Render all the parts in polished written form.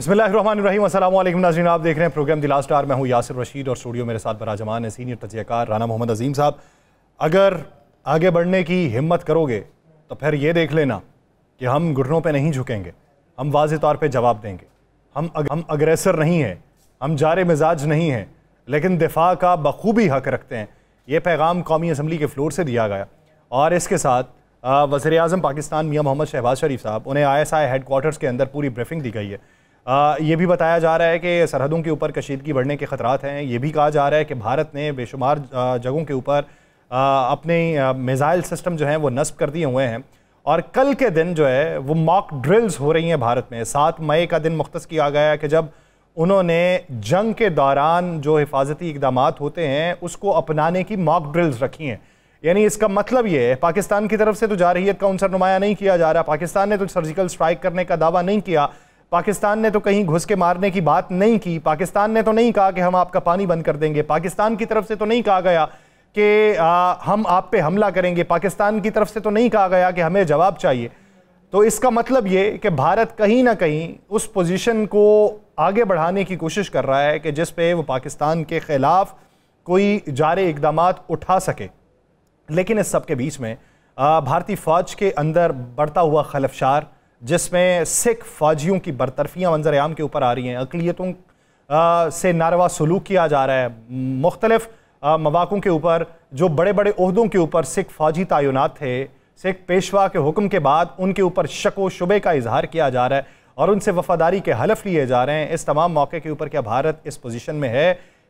बिस्मिल्लाहिर्रहमानिर्रहीम। अस्सलाम वालेकुम नाज़रीन, आप देख रहे हैं प्रोग्राम द लास्ट आवर। मैं हूं यासिर रशीद और स्टूडियो मेरे साथ बराजमान है सीनियर तज्ज़ियाकार राना मोहम्मद अजीम साहब। अगर आगे बढ़ने की हिम्मत करोगे तो फिर ये देख लेना कि हम घुटनों पे नहीं झुकेंगे, हम वाज़े तौर पे जवाब देंगे। हम अग्रेसर नहीं हैं, हम जारे मिजाज नहीं हैं, लेकिन दिफा का बखूबी हक रखते हैं। ये पैगाम कौमी असम्बली के फ्लोर से दिया गया और इसके साथ वज़ीर आज़म पाकिस्तान मियाँ मोहम्मद शहबाज शरीफ साहब, उन्हें ISI हेड क्वार्टर्स के अंदर पूरी ब्रीफिंग दी गई है। ये भी बताया जा रहा है कि सरहदों के ऊपर कशीदगी बढ़ने के ख़तरात हैं। ये भी कहा जा रहा है कि भारत ने बेशुमार जगहों के ऊपर अपने मिज़ाइल सिस्टम जो हैं वो नस्ब कर दिए हुए हैं और कल के दिन जो है वो मॉक ड्रिल्स हो रही हैं भारत में। 7 मई का दिन मुख्तस किया गया है कि जब उन्होंने जंग के दौरान जो हिफाजती इक़दामात होते हैं उसको अपनाने की मॉक ड्रिल्स रखी हैं। यानी इसका मतलब ये है पाकिस्तान की तरफ से तो जारहियत का उनसर नुमाया नहीं किया जा रहा, पाकिस्तान ने तो सर्जिकल स्ट्राइक करने का दावा नहीं किया, पाकिस्तान ने तो कहीं घुस के मारने की बात नहीं की, पाकिस्तान ने तो नहीं कहा कि हम आपका पानी बंद कर देंगे, पाकिस्तान की तरफ से तो नहीं कहा गया कि हम आप पे हमला करेंगे, पाकिस्तान की तरफ से तो नहीं कहा गया कि हमें जवाब चाहिए। तो इसका मतलब ये कि भारत कहीं ना कहीं उस पोजीशन को आगे बढ़ाने की कोशिश कर रहा है कि जिस पे वो पाकिस्तान के खिलाफ कोई जारे इक़दामात उठा सके। लेकिन इस सब के बीच में भारतीय फ़ौज के अंदर बढ़ता हुआ खलफशार, जिसमें सिख फ़ौजियों की बरतरफियाँ मंजर आम के ऊपर आ रही हैं, अक़लियतों से नारवा सलूक किया जा रहा है, मुख्तलिफ़ मवाक़ों के ऊपर जो बड़े बड़े ओहदों के ऊपर सिख फ़ौजी तैनात थे, सिख पेशवा के हुक्म के बाद उनके ऊपर शक व शुबे का इजहार किया जा रहा है और उनसे वफ़ादारी के हलफ लिए जा रहे हैं। इस तमाम मौके के ऊपर क्या भारत इस पोजीशन में है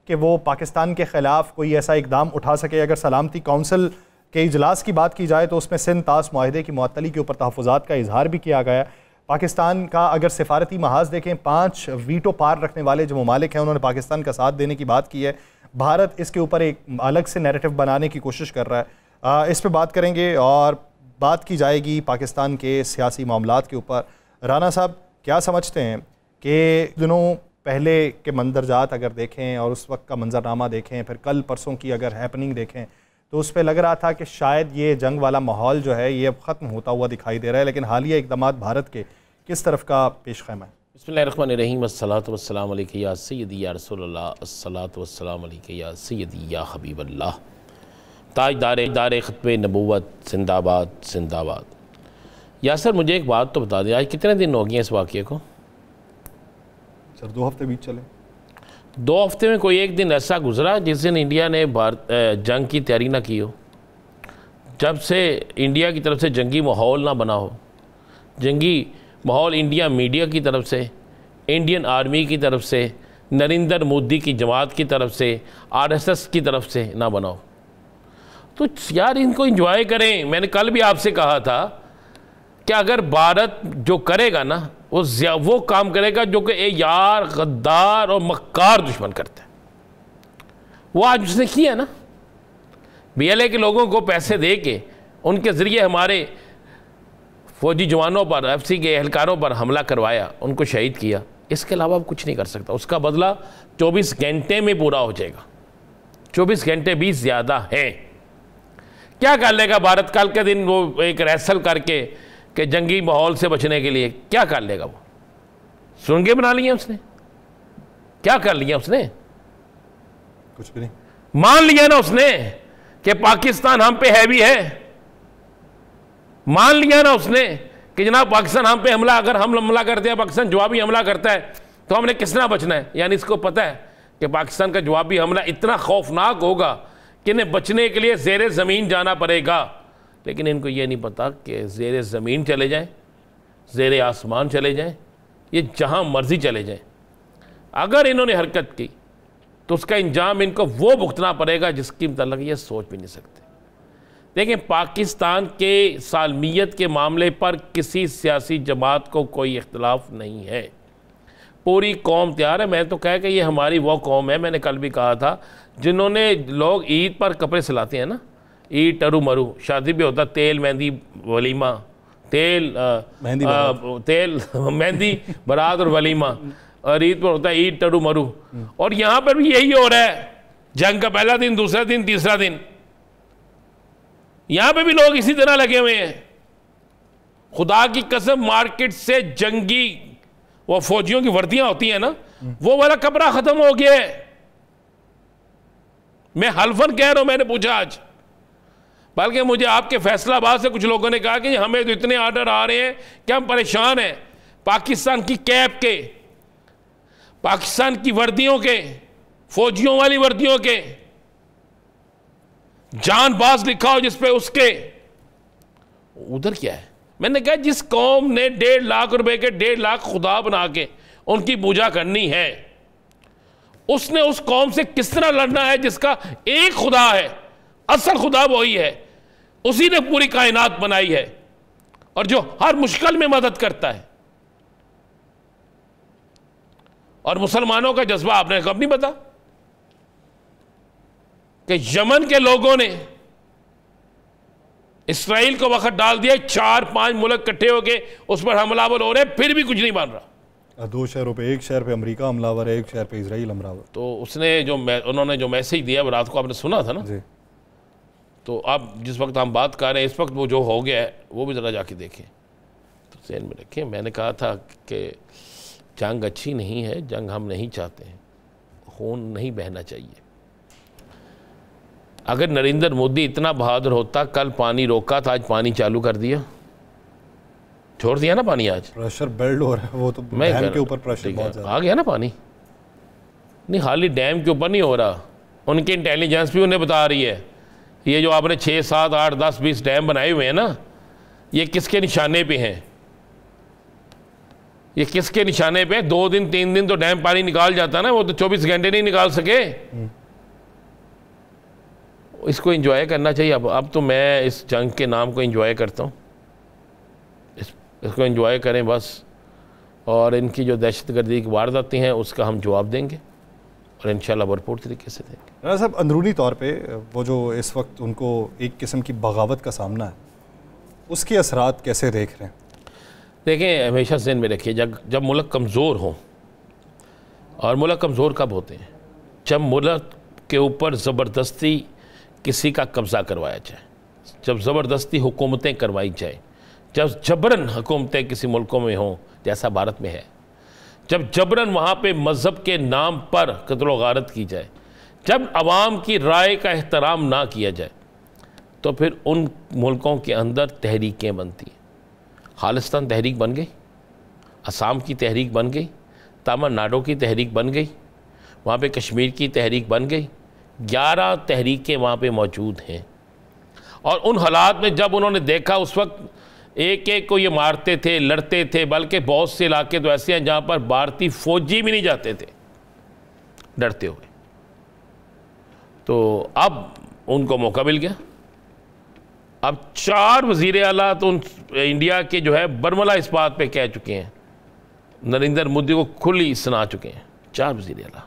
कि वो पाकिस्तान के ख़िलाफ़ कोई ऐसा इकदाम उठा सके? अगर सलामती कौंसिल के इजलास की बात की जाए तो उसमें सिंध तास मुआहदे की मुअत्तली के ऊपर तहफ़्फ़ुज़ात का इजहार भी किया गया। पाकिस्तान का अगर सिफारती महाज देखें, 5 वीटो पार रखने वाले जो ममालिक हैं उन्होंने पाकिस्तान का साथ देने की बात की है। भारत इसके ऊपर एक अलग से नैरेटिव बनाने की कोशिश कर रहा है। इस पर बात करेंगे और बात की जाएगी पाकिस्तान के सियासी मामलात के ऊपर। राना साहब, क्या समझते हैं कि दिनों पहले के मंजरजात अगर देखें और उस वक्त का मंजरनामा देखें, फिर कल परसों की अगर हैपनिंग देखें तो उस पर लग रहा था कि शायद ये जंग वाला माहौल जो है ये अब ख़त्म होता हुआ दिखाई दे रहा है, लेकिन हालिया इक़दामात भारत के किस तरफ का पेश ख़ैमा है? बिस्मिल्लाहिर्रहमानिर्रहीम। अस्सलातु वस्सलाम अलैका या सय्यदी या रसूलल्लाह, अस्सलातु वस्सलाम अलैका या सय्यदी या हबीबल्लाह। ताजदार ख़त्मे नबूवत जिंदाबाद जिंदाबाद। यासर, मुझे एक बात तो बता दें, आज कितने दिन हो गए इस वाक़े को? सर 2 हफ्ते बीत चले। 2 हफ्ते में कोई एक दिन ऐसा गुजरा जिस दिन इंडिया ने जंग की तैयारी ना की हो, जब से इंडिया की तरफ से जंगी माहौल ना बना हो, जंगी माहौल इंडिया मीडिया की तरफ से, इंडियन आर्मी की तरफ से, नरेंद्र मोदी की जमात की तरफ से, RSS की तरफ से ना बना हो। तो यार इनको एंजॉय करें। मैंने कल भी आपसे कहा था कि अगर भारत जो करेगा ना वो काम करेगा जो कि यार गद्दार और मक्कार दुश्मन करता है, वो आज उसने किया ना। BLA के लोगों को पैसे दे के उनके ज़रिए हमारे फौजी जवानों पर, FC के एहलकारों पर हमला करवाया, उनको शहीद किया। इसके अलावा अब कुछ नहीं कर सकता। उसका बदला 24 घंटे में पूरा हो जाएगा। 24 घंटे भी ज़्यादा है। क्या कर लेगा भारत कल के दिन? वो एक रैसल करके कि जंगी माहौल से बचने के लिए क्या कर लेगा? वो सुरंगें बना ली हैं उसने, क्या कर लिया उसने? कुछ भी नहीं। मान लिया ना उसने कि पाकिस्तान हम पे हैवी है, मान लिया ना उसने कि जनाब पाकिस्तान हम पे हमला, अगर हम हमला करते हैं, पाकिस्तान जवाबी हमला करता है तो हमने किस तरह बचना है। यानी इसको पता है कि पाकिस्तान का जवाबी हमला इतना खौफनाक होगा कि इन्हें बचने के लिए ज़ेरे ज़मीन जाना पड़ेगा। लेकिन इनको ये नहीं पता कि ज़ेरे ज़मीन चले जाएं, ज़ेरे आसमान चले जाएं, ये जहाँ मर्ज़ी चले जाएं, अगर इन्होंने हरकत की तो उसका इंजाम इनको वो भुगतना पड़ेगा जिसकी मतलब ये सोच भी नहीं सकते। देखिए, पाकिस्तान के सालमियत के मामले पर किसी सियासी जमात को कोई इख्तलाफ नहीं है। पूरी कौम तैयार है। मैं तो कह कि ये हमारी वो कौम है, मैंने कल भी कहा था, जिन्होंने लोग ईद पर कपड़े सिलाते हैं ना, ईद टरू मरू, शादी भी होता तेल मेहंदी वलीमा, तेल मेहंदी बारात और वलीमा, और ईद पर होता है ईद टरू मरू। और यहाँ पर भी यही हो रहा है, जंग का पहला दिन, दूसरा दिन, तीसरा दिन, यहाँ पे भी लोग इसी तरह लगे हुए हैं। खुदा की कसम, मार्केट से जंगी वो फौजियों की वर्दियां होती हैं ना, वो वाला कपड़ा खत्म हो गया है। मैं हल्फन कह रहा हूं, मैंने पूछा आज, बल्कि मुझे आपके फैसलाबाद से कुछ लोगों ने कहा कि हमें तो इतने ऑर्डर आ रहे हैं कि हम परेशान हैं। पाकिस्तान की कैप के, पाकिस्तान की वर्दियों के, फौजियों वाली वर्दियों के, जानबाज लिखा हो जिस पे, उसके उधर क्या है? मैंने कहा जिस कौम ने 1.5 लाख रुपए के 1.5 लाख खुदा बना के उनकी पूजा करनी है, उसने उस कौम से किस तरह लड़ना है जिसका एक खुदा है, असल खुदा वही है, उसी ने पूरी कायनात बनाई है और जो हर मुश्किल में मदद करता है। और मुसलमानों का जज्बा आपने कब नहीं पता कि यमन के लोगों ने इसराइल को वक्त डाल दिया, 4-5 मुल्क इकट्ठे होके उस पर हमलावर हो रहे हैं, फिर भी कुछ नहीं बन रहा। 2 शहरों पे, एक शहर पे अमेरिका हमलावर है, एक शहर पे इसराइल हमलावर। तो उसने उन्होंने जो मैसेज दिया रात को आपने सुना था ना जी। तो अब जिस वक्त हम बात कर रहे हैं इस वक्त वो जो हो गया है वो भी ज़रा जाके देखें, तो ज़हन में रखें। मैंने कहा था कि जंग अच्छी नहीं है, जंग हम नहीं चाहते हैं, खून नहीं बहना चाहिए। अगर नरेंद्र मोदी इतना बहादुर होता, कल पानी रोका था, आज पानी चालू कर दिया, छोड़ दिया ना पानी। आज प्रेशर बिल्ड हो रहा है, वो तो डैम के ऊपर प्रेशर बहुत ज़्यादा आ गया ना पानी। नहीं, खाली डैम के ऊपर नहीं हो रहा, उनकी इंटेलिजेंस भी उन्हें बता रही है ये जो आपने 6, 7, 8, 10, 20 डैम बनाए हुए हैं ना, ये किसके निशाने पे हैं? ये किसके निशाने पे? 2 दिन 3 दिन तो डैम पानी निकाल जाता ना, वो तो 24 घंटे नहीं निकाल सके। इसको एंजॉय करना चाहिए। अब तो मैं इस जंग के नाम को एंजॉय करता हूँ, इसको एंजॉय करें बस। और इनकी जो दहशतगर्दी की वारदातें हैं उसका हम जवाब देंगे और इंशाल्लाह भरपूर तरीके से देंगे। राना साहब, अंदरूनी तौर पे वो जो इस वक्त उनको एक किस्म की बगावत का सामना है, उसके असरात कैसे देख रहे हैं? देखें, हमेशा ज़हन में रखिए, जब मुल्क कमज़ोर हो, और मुल्क कमज़ोर कब होते हैं? जब मुल्क के ऊपर ज़बरदस्ती किसी का कब्ज़ा करवाया जाए, जब ज़बरदस्ती हुकूमतें करवाई जाए, जब जबरन हुकूमतें किसी मुल्कों में हों जैसा भारत में है, जब जबरन वहाँ पे मज़हब के नाम पर कत्ल व गारत की जाए, जब आवाम की राय का एहतराम ना किया जाए, तो फिर उन मुल्कों के अंदर तहरीकें बनती हैं। खालिस्तान तहरीक बन गई, असम की तहरीक बन गई, तमिलनाडु की तहरीक बन गई, वहाँ पे कश्मीर की तहरीक बन गई, 11 तहरीकें वहाँ पे मौजूद हैं। और उन हालात में जब उन्होंने देखा, उस वक्त एक एक को ये मारते थे, लड़ते थे, बल्कि बहुत से इलाके तो ऐसे हैं जहाँ पर भारतीय फौजी भी नहीं जाते थे डरते हुए। तो अब उनको मौका मिल गया। अब 4 वज़ीर आला तो इंडिया के जो है बरमला इस बात पे कह चुके हैं, नरेंद्र मोदी को खुली सुना चुके हैं, 4 वज़ीर आला।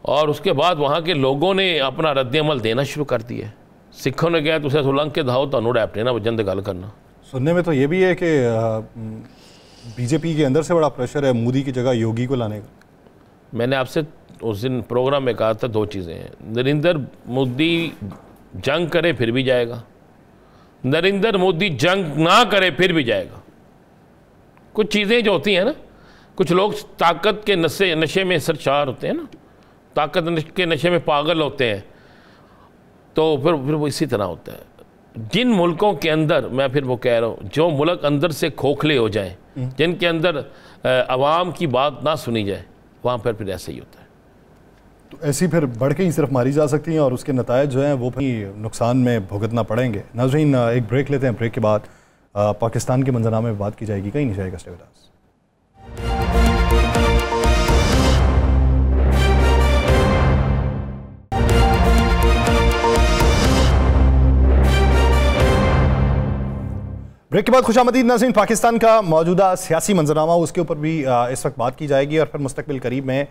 और उसके बाद वहाँ के लोगों ने अपना रद्द-ए-अमल देना शुरू कर दिया। सिखों ने कहा तुसें उलंघ के दाओ तो अडैप्ट है ना वजन गल करना। सुनने में तो ये भी है कि बीजेपी के अंदर से बड़ा प्रेशर है मोदी की जगह योगी को लाने का। मैंने आपसे उस दिन प्रोग्राम में कहा था 2 चीज़ें हैं, नरेंद्र मोदी जंग करे फिर भी जाएगा, नरेंद्र मोदी जंग ना करे फिर भी जाएगा। कुछ चीज़ें जो होती हैं ना, कुछ लोग ताकत के नशे में सरशार होते हैं ना, ताकत के नशे में पागल होते हैं, तो फिर वो इसी तरह होता है। जिन मुल्कों के अंदर, मैं फिर वो कह रहा हूँ, जो मुल्क अंदर से खोखले हो जाएं, जिनके अंदर आवाम की बात ना सुनी जाए, वहाँ पर फिर ऐसा ही होता है। तो ऐसी फिर बढ़ के ही सिर्फ मारी जा सकती हैं और उसके नतायज जो हैं वो भी नुकसान में भुगतना पड़ेंगे। नाज़रीन, एक ब्रेक लेते हैं, ब्रेक के बाद पाकिस्तान के मंजरनामे में बात की जाएगी, कहीं नहीं जाएगा। Stay with us. ब्रेक के बाद खुशामदीद नाज़रीन, पाकिस्तान का मौजूदा सियासी मंजरनामा उसके ऊपर भी इस वक्त बात की जाएगी और फिर मुस्तकबिल करीब में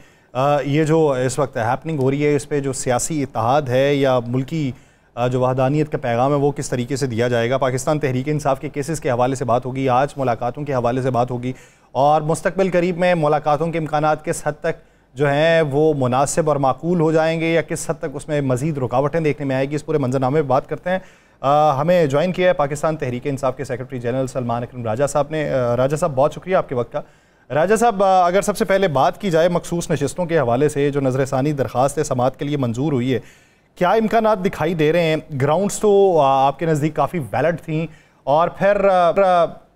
ये जो इस वक्त हैपनिंग हो रही है इस पर जो सियासी इत्तेहाद है या मुल्की जो वहदानियत का पैगाम है वो किस तरीके से दिया जाएगा। पाकिस्तान तहरीक इंसाफ के केसेस के हवाले से बात होगी, आज मुलाकातों के हवाले से बात होगी और मुस्तकबिल करीब में मुलाकातों के इम्कानात किस हद तक जो हैं वो मुनासिब और माकूल हो जाएंगे या किस हद तक उसमें मज़ीद रुकावटें देखने में आएगी, इस पूरे मंजरनामे में बात करते हैं। हमें ज्वाइन किया है पाकिस्तान तहरीक इंसाफ के सेक्रेटरी जनरल सलमान अकरम राजा साहब ने। राजा साहब बहुत शुक्रिया आपके वक्त का। राजा साहब, अगर सबसे पहले बात की जाए मखसूस नशिस्तों के हवाले से जो नजरसानी दरख्वास्त समाअत के लिए मंजूर हुई है, क्या इम्कानात दिखाई दे रहे हैं? ग्राउंड्स तो आपके नज़दीक काफ़ी वैलिड थी, और फिर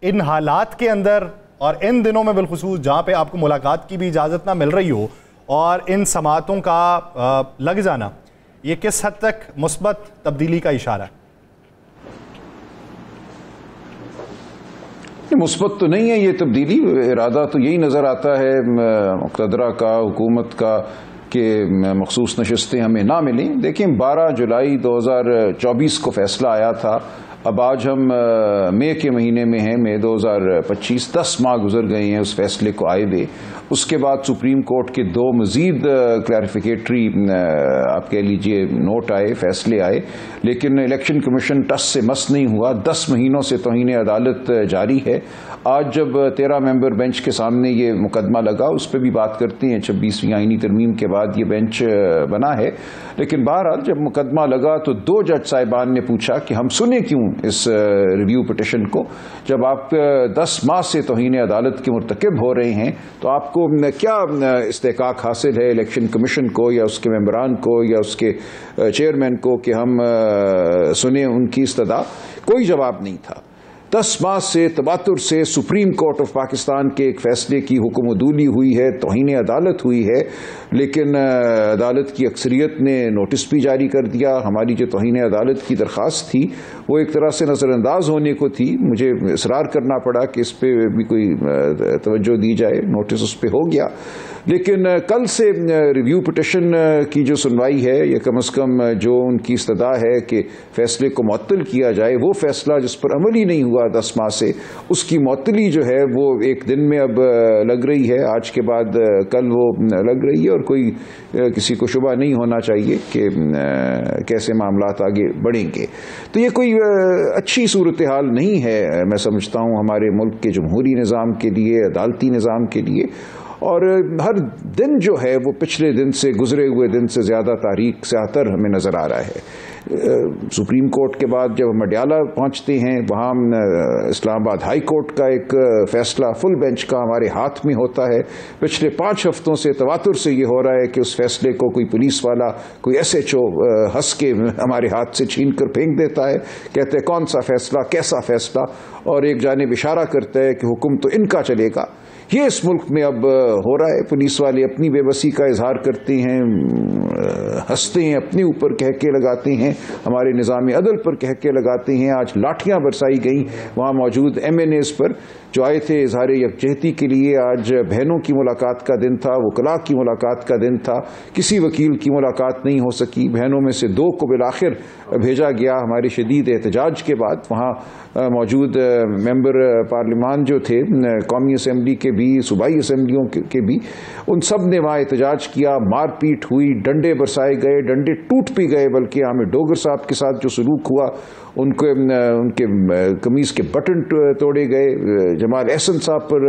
इन हालात के अंदर और इन दिनों में बिलखुसूस जहाँ पे आपको मुलाकात की भी इजाज़त ना मिल रही हो और इन समातों का लग जाना, ये किस हद तक मुस्बत तब्दीली का इशारा है? मुस्बत तो नहीं है ये तब्दीली, इरादा तो यही नज़र आता है मुक़्तदरा का, हुकूमत का, कि मखसूस नशिस्तें हमें ना मिलें। देखिए 12 जुलाई 2024 को फैसला आया था, अब आज हम मई के महीने में हैं, मई 2025, 10 माह गुजर गए हैं उस फैसले को आए हुए। उसके बाद सुप्रीम कोर्ट के 2 मजीद क्लैरिफिकेटरी आप कह लीजिए नोट आए, फैसले आए, लेकिन इलेक्शन कमीशन टस से मस नहीं हुआ। 10 महीनों से तौहीन अदालत जारी है। आज जब 13 मेंबर बेंच के सामने ये मुकदमा लगा, उस पर भी बात करते हैं। 26वीं आईनी तरमीम के बाद ये बेंच बना है, लेकिन बहरहाल जब मुकदमा लगा तो 2 जज साहिबान ने पूछा कि हम सुने क्यों इस रिव्यू पिटिशन को। जब आप 10 माह से तौहीन अदालत के मुर्तकिब हो रहे हैं तो आपको क्या इस्तेकाक हासिल है इलेक्शन कमीशन को या उसके मेंबरान को या उसके चेयरमैन को कि हम सुने उनकी इस्तदा? कोई जवाब नहीं था। 10 माह से तबातुर से सुप्रीम कोर्ट ऑफ पाकिस्तान के एक फैसले की हुक्मदूली हुई है, तौहीन अदालत हुई है, लेकिन अदालत की अक्सरियत ने नोटिस भी जारी कर दिया। हमारी जो तौहीन अदालत की दरख्वास्त थी वो एक तरह से नज़रअंदाज होने को थी। मुझे इसरार करना पड़ा कि इस पर भी कोई तवज्जो दी जाए, नोटिस उस पर हो गया। लेकिन कल से रिव्यू पिटिशन की जो सुनवाई है, ये कम अज़ कम जो उनकी इस्तदा है कि फैसले को मुअत्तल किया जाए, वो फैसला जिस पर अमल ही नहीं हुआ 10 माह से, उसकी मुअत्तली जो है वो एक दिन में अब लग रही है। आज के बाद कल वो लग रही है, और कोई किसी को शुबा नहीं होना चाहिए कि कैसे मामलात आगे बढ़ेंगे। तो ये कोई अच्छी सूरत हाल नहीं है, मैं समझता हूँ, हमारे मुल्क के जमहूरी निज़ाम के लिए, अदालती निज़ाम के लिए। और हर दिन जो है वो पिछले दिन से, गुजरे हुए दिन से ज़्यादा तारीख से आतर हमें नज़र आ रहा है। सुप्रीम कोर्ट के बाद जब हम अडयाला पहुँचते हैं, वहाँ इस्लामाबाद हाई कोर्ट का एक फ़ैसला फुल बेंच का हमारे हाथ में होता है। पिछले 5 हफ्तों से तवातुर से ये हो रहा है कि उस फैसले को कोई पुलिस वाला, कोई SHO हंस के हमारे हाथ से छीन कर फेंक देता है, कहते हैं कौन सा फैसला, कैसा फैसला, और एक जानिब इशारा करता है कि हुक्म तो इनका चलेगा। ये इस मुल्क में अब हो रहा है। पुलिस वाले अपनी बेबसी का इजहार करते हैं, हंसते हैं, अपने ऊपर कहके लगाते हैं, हमारे निज़ाम अदल पर कहके लगाते हैं। आज लाठियां बरसाई गई वहाँ मौजूद MNAs पर जो आए थे इजहार यकजहती के लिए। आज बहनों की मुलाकात का दिन था, वकला की मुलाकात का दिन था, किसी वकील की मुलाकात नहीं हो सकी। बहनों में से 2 को बिलाखिर भेजा गया हमारे शदीद एहतजाज के बाद। वहाँ मौजूद मेंबर पार्लिमान जो थे, कौमी असम्बली के भी, सूबाई असम्बलियों के भी, उन सब ने वहाँ एहतजाज किया। मारपीट हुई, डंडे बरसाए गए, डंडे टूट भी गए, बल्कि आमिर डोगर साहब के साथ जो सलूक हुआ, उनके कमीज के बटन तोड़े गए, जमाल एहसन साहब पर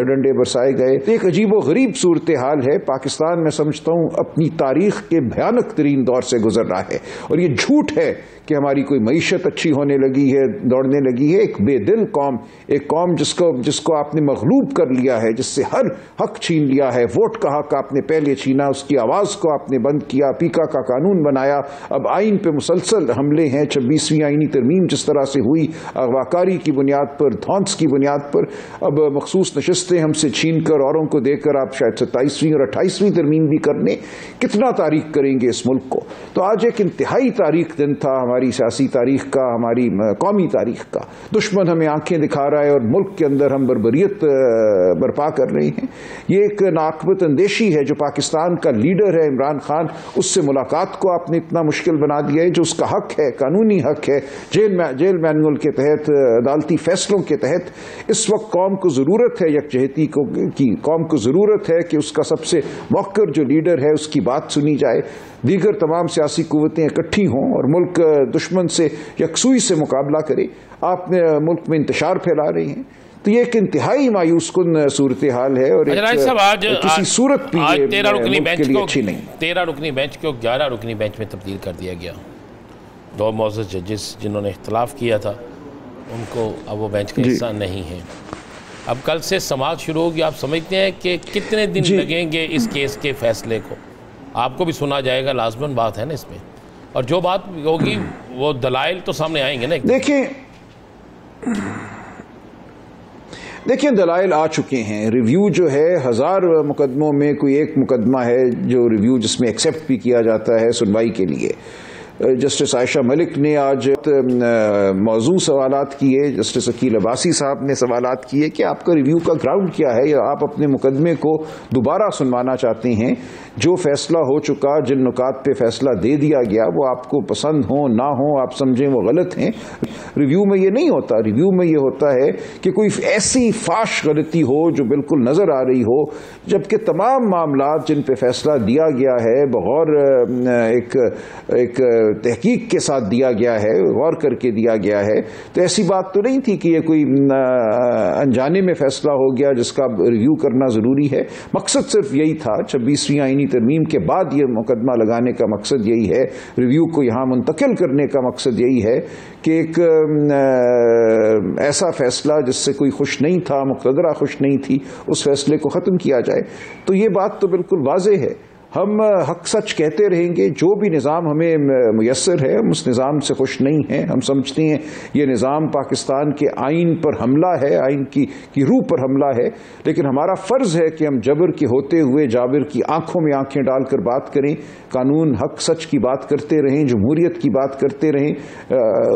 डंडे बरसाए गए। एक अजीबो गरीब सूरत हाल है। पाकिस्तान में समझता हूँ अपनी तारीख के भयानक तरीन दौर से गुजर रहा है, और ये झूठ है कि हमारी कोई मईशत अच्छी होने लगी है, दौड़ने लगी है। एक बेदिल कौम, एक कौम जिसको आपने मगलूब कर लिया है, जिससे हर हक छीन लिया है। वोट का हक आपने पहले छीना, उसकी आवाज़ को आपने बंद किया, पीका का कानून बनाया, अब आइन पे मुसलसल हमले हैं। 26वीं आईनी तरमीम जिस तरह से हुई, अगवाकारी की बुनियाद पर, धौंस की बुनियाद पर, अब मखसूस नशिस्तें हमसे छीन कर औरों को देकर आप शायद 27वीं और 28वीं तरमीम भी करने, कितना तारीख करेंगे इस मुल्क को। तो आज एक इंतहाई तारीख दिन था हमारी सियासी तारीख का, हमारी कौमी तारीख का। दुश्मन हमें आंखें दिखा रहा है और मुल्क के अंदर हम बर्बरियत बर्पा कर रहे हैं। ये एक नाकबत अंदेशी है। जो पाकिस्तान का लीडर है इमरान खान, उससे मुलाकात को आपने इतना मुश्किल बना दिया है, जो उसका हक है, कानूनी हक है, जेल मैनुअल के तहत, अदालती फैसलों के तहत। इस वक्त कौम को ज़रूरत है यकजहती की, कौम को ज़रूरत है कि उसका सबसे मौक़र जो लीडर है उसकी बात सुनी जाए, दीगर तमाम सियासी कुव्वतें इकट्ठी हों और मुल्क दुश्मन से यकसुई से मुकाबला करे। आप मुल्क में इंतशार फैला रहे हैं, तो ये एक इंतहाई मायूस कुन सूरत हाल है। और किसी सूरत भी 13 रुकनी बेंच को 11 रुकनी बेंच में तब्दील कर दिया गया। दो मौजूद जजेस जिन्होंने इख्तलाफ किया था उनको अब वो बेंच का हिस्सा नहीं है। अब कल से समाअत शुरू होगी। आप समझते हैं कि कितने दिन लगेंगे इस केस के फैसले को? आपको भी सुना जाएगा, लाजमन बात है ना इसमें, और जो बात होगी वो दलाइल तो सामने आएंगे ना। देखिए दलाइल आ चुके हैं। रिव्यू जो है 1000 मुकदमों में कोई एक मुकदमा है जो रिव्यू जिसमें एक्सेप्ट भी किया जाता है सुनवाई के लिए। जस्टिस आयशा मलिक ने आज मौजू सवालात किए, जस्टिस अकील अब्बासी साहब ने सवालात किए कि आपका रिव्यू का ग्राउंड क्या है, या आप अपने मुकदमे को दोबारा सुनवाना चाहते हैं। जो फैसला हो चुका, जिन नुकात पे फैसला दे दिया गया, वो आपको पसंद हो ना हो, आप समझें वो गलत हैं। रिव्यू में ये नहीं होता। रिव्यू में ये होता है कि कोई ऐसी फाश गलती हो जो बिल्कुल नजर आ रही हो, जबकि तमाम मामलात जिन पे फैसला दिया गया है बगौर एक तहकीक के साथ दिया गया है, गौर करके दिया गया है। तो ऐसी बात तो नहीं थी कि ये कोई अनजाने में फैसला हो गया जिसका रिव्यू करना जरूरी है। मकसद सिर्फ यही था, 26वीं आईनी तरमीम के बाद ये मुकदमा लगाने का मकसद यही है, रिव्यू को यहाँ मुंतकिल करने का मकसद यही है कि एक ऐसा फैसला जिससे कोई खुश नहीं था, मुक़तदरा खुश नहीं थी, उस फैसले को ख़त्म किया जाए। तो ये बात तो बिल्कुल वाज़ेह है। हम हक सच कहते रहेंगे। जो भी निज़ाम हमें मुयस्सर है, हम उस निज़ाम से खुश नहीं हैं। हम समझते हैं ये निज़ाम पाकिस्तान के आइन पर हमला है, आइन की रूह पर हमला है। लेकिन हमारा फ़र्ज़ है कि हम जबर के होते हुए जाबिर की आंखों में आंखें डालकर बात करें, कानून हक सच की बात करते रहें, जमहूरियत की बात करते रहें,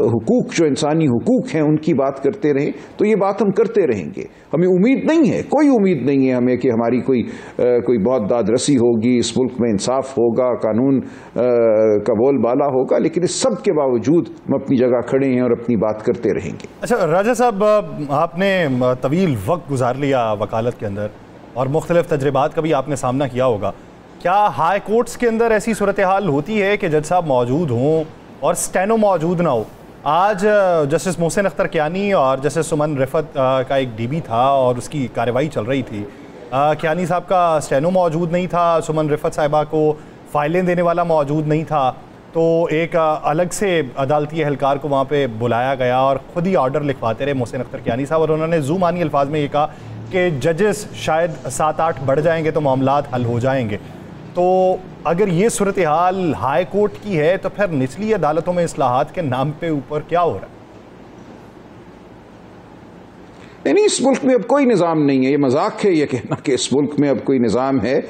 हुकूक जो इंसानी हुकूक हैं उनकी बात करते रहें। तो ये बात हम करते रहेंगे। हमें उम्मीद नहीं है, कोई उम्मीद नहीं है हमें कि हमारी कोई बहुत दादरसी होगी, इस मुल्क में इंसाफ होगा, कानून का बोलबाला होगा। लेकिन इस सब के बावजूद हम अपनी जगह खड़े हैं और अपनी बात करते रहेंगे। अच्छा राजा साहब, आपने तवील वक्त गुजार लिया वकालत के अंदर और मुख्तलिफ तजर्बात का भी आपने सामना किया होगा। क्या हाई कोर्ट्स के अंदर ऐसी सूरत हाल होती है कि जज साहब मौजूद हों और स्टेनो मौजूद ना हो? आज जस्टिस मोहसिन अख्तर कियानी और जस्टिस सुमन रिफत का एक डीबी था और उसकी कार्रवाई चल रही थी। कियानी साहब का स्टेनो मौजूद नहीं था, सुमन रिफत साहिबा को फाइलें देने वाला मौजूद नहीं था, तो एक अलग से अदालती एहलकार को वहाँ पे बुलाया गया और ख़ुद ही ऑर्डर लिखवाते रहे मोहसिन अख्तर कियानी साहब, और उन्होंने ज़ुबानी अल्फाज में ये कहा कि जजेस शायद 7-8 बढ़ जाएंगे तो मामलात हल हो जाएंगे। तो अगर ये सूरत हाल हाई कोर्ट की है तो फिर निचली अदालतों में इस्लाहात के नाम पे ऊपर क्या हो रहा है? नहीं, इस मुल्क में अब कोई निज़ाम नहीं है। ये मजाक है ये कहना कि इस मुल्क में अब कोई निज़ाम है।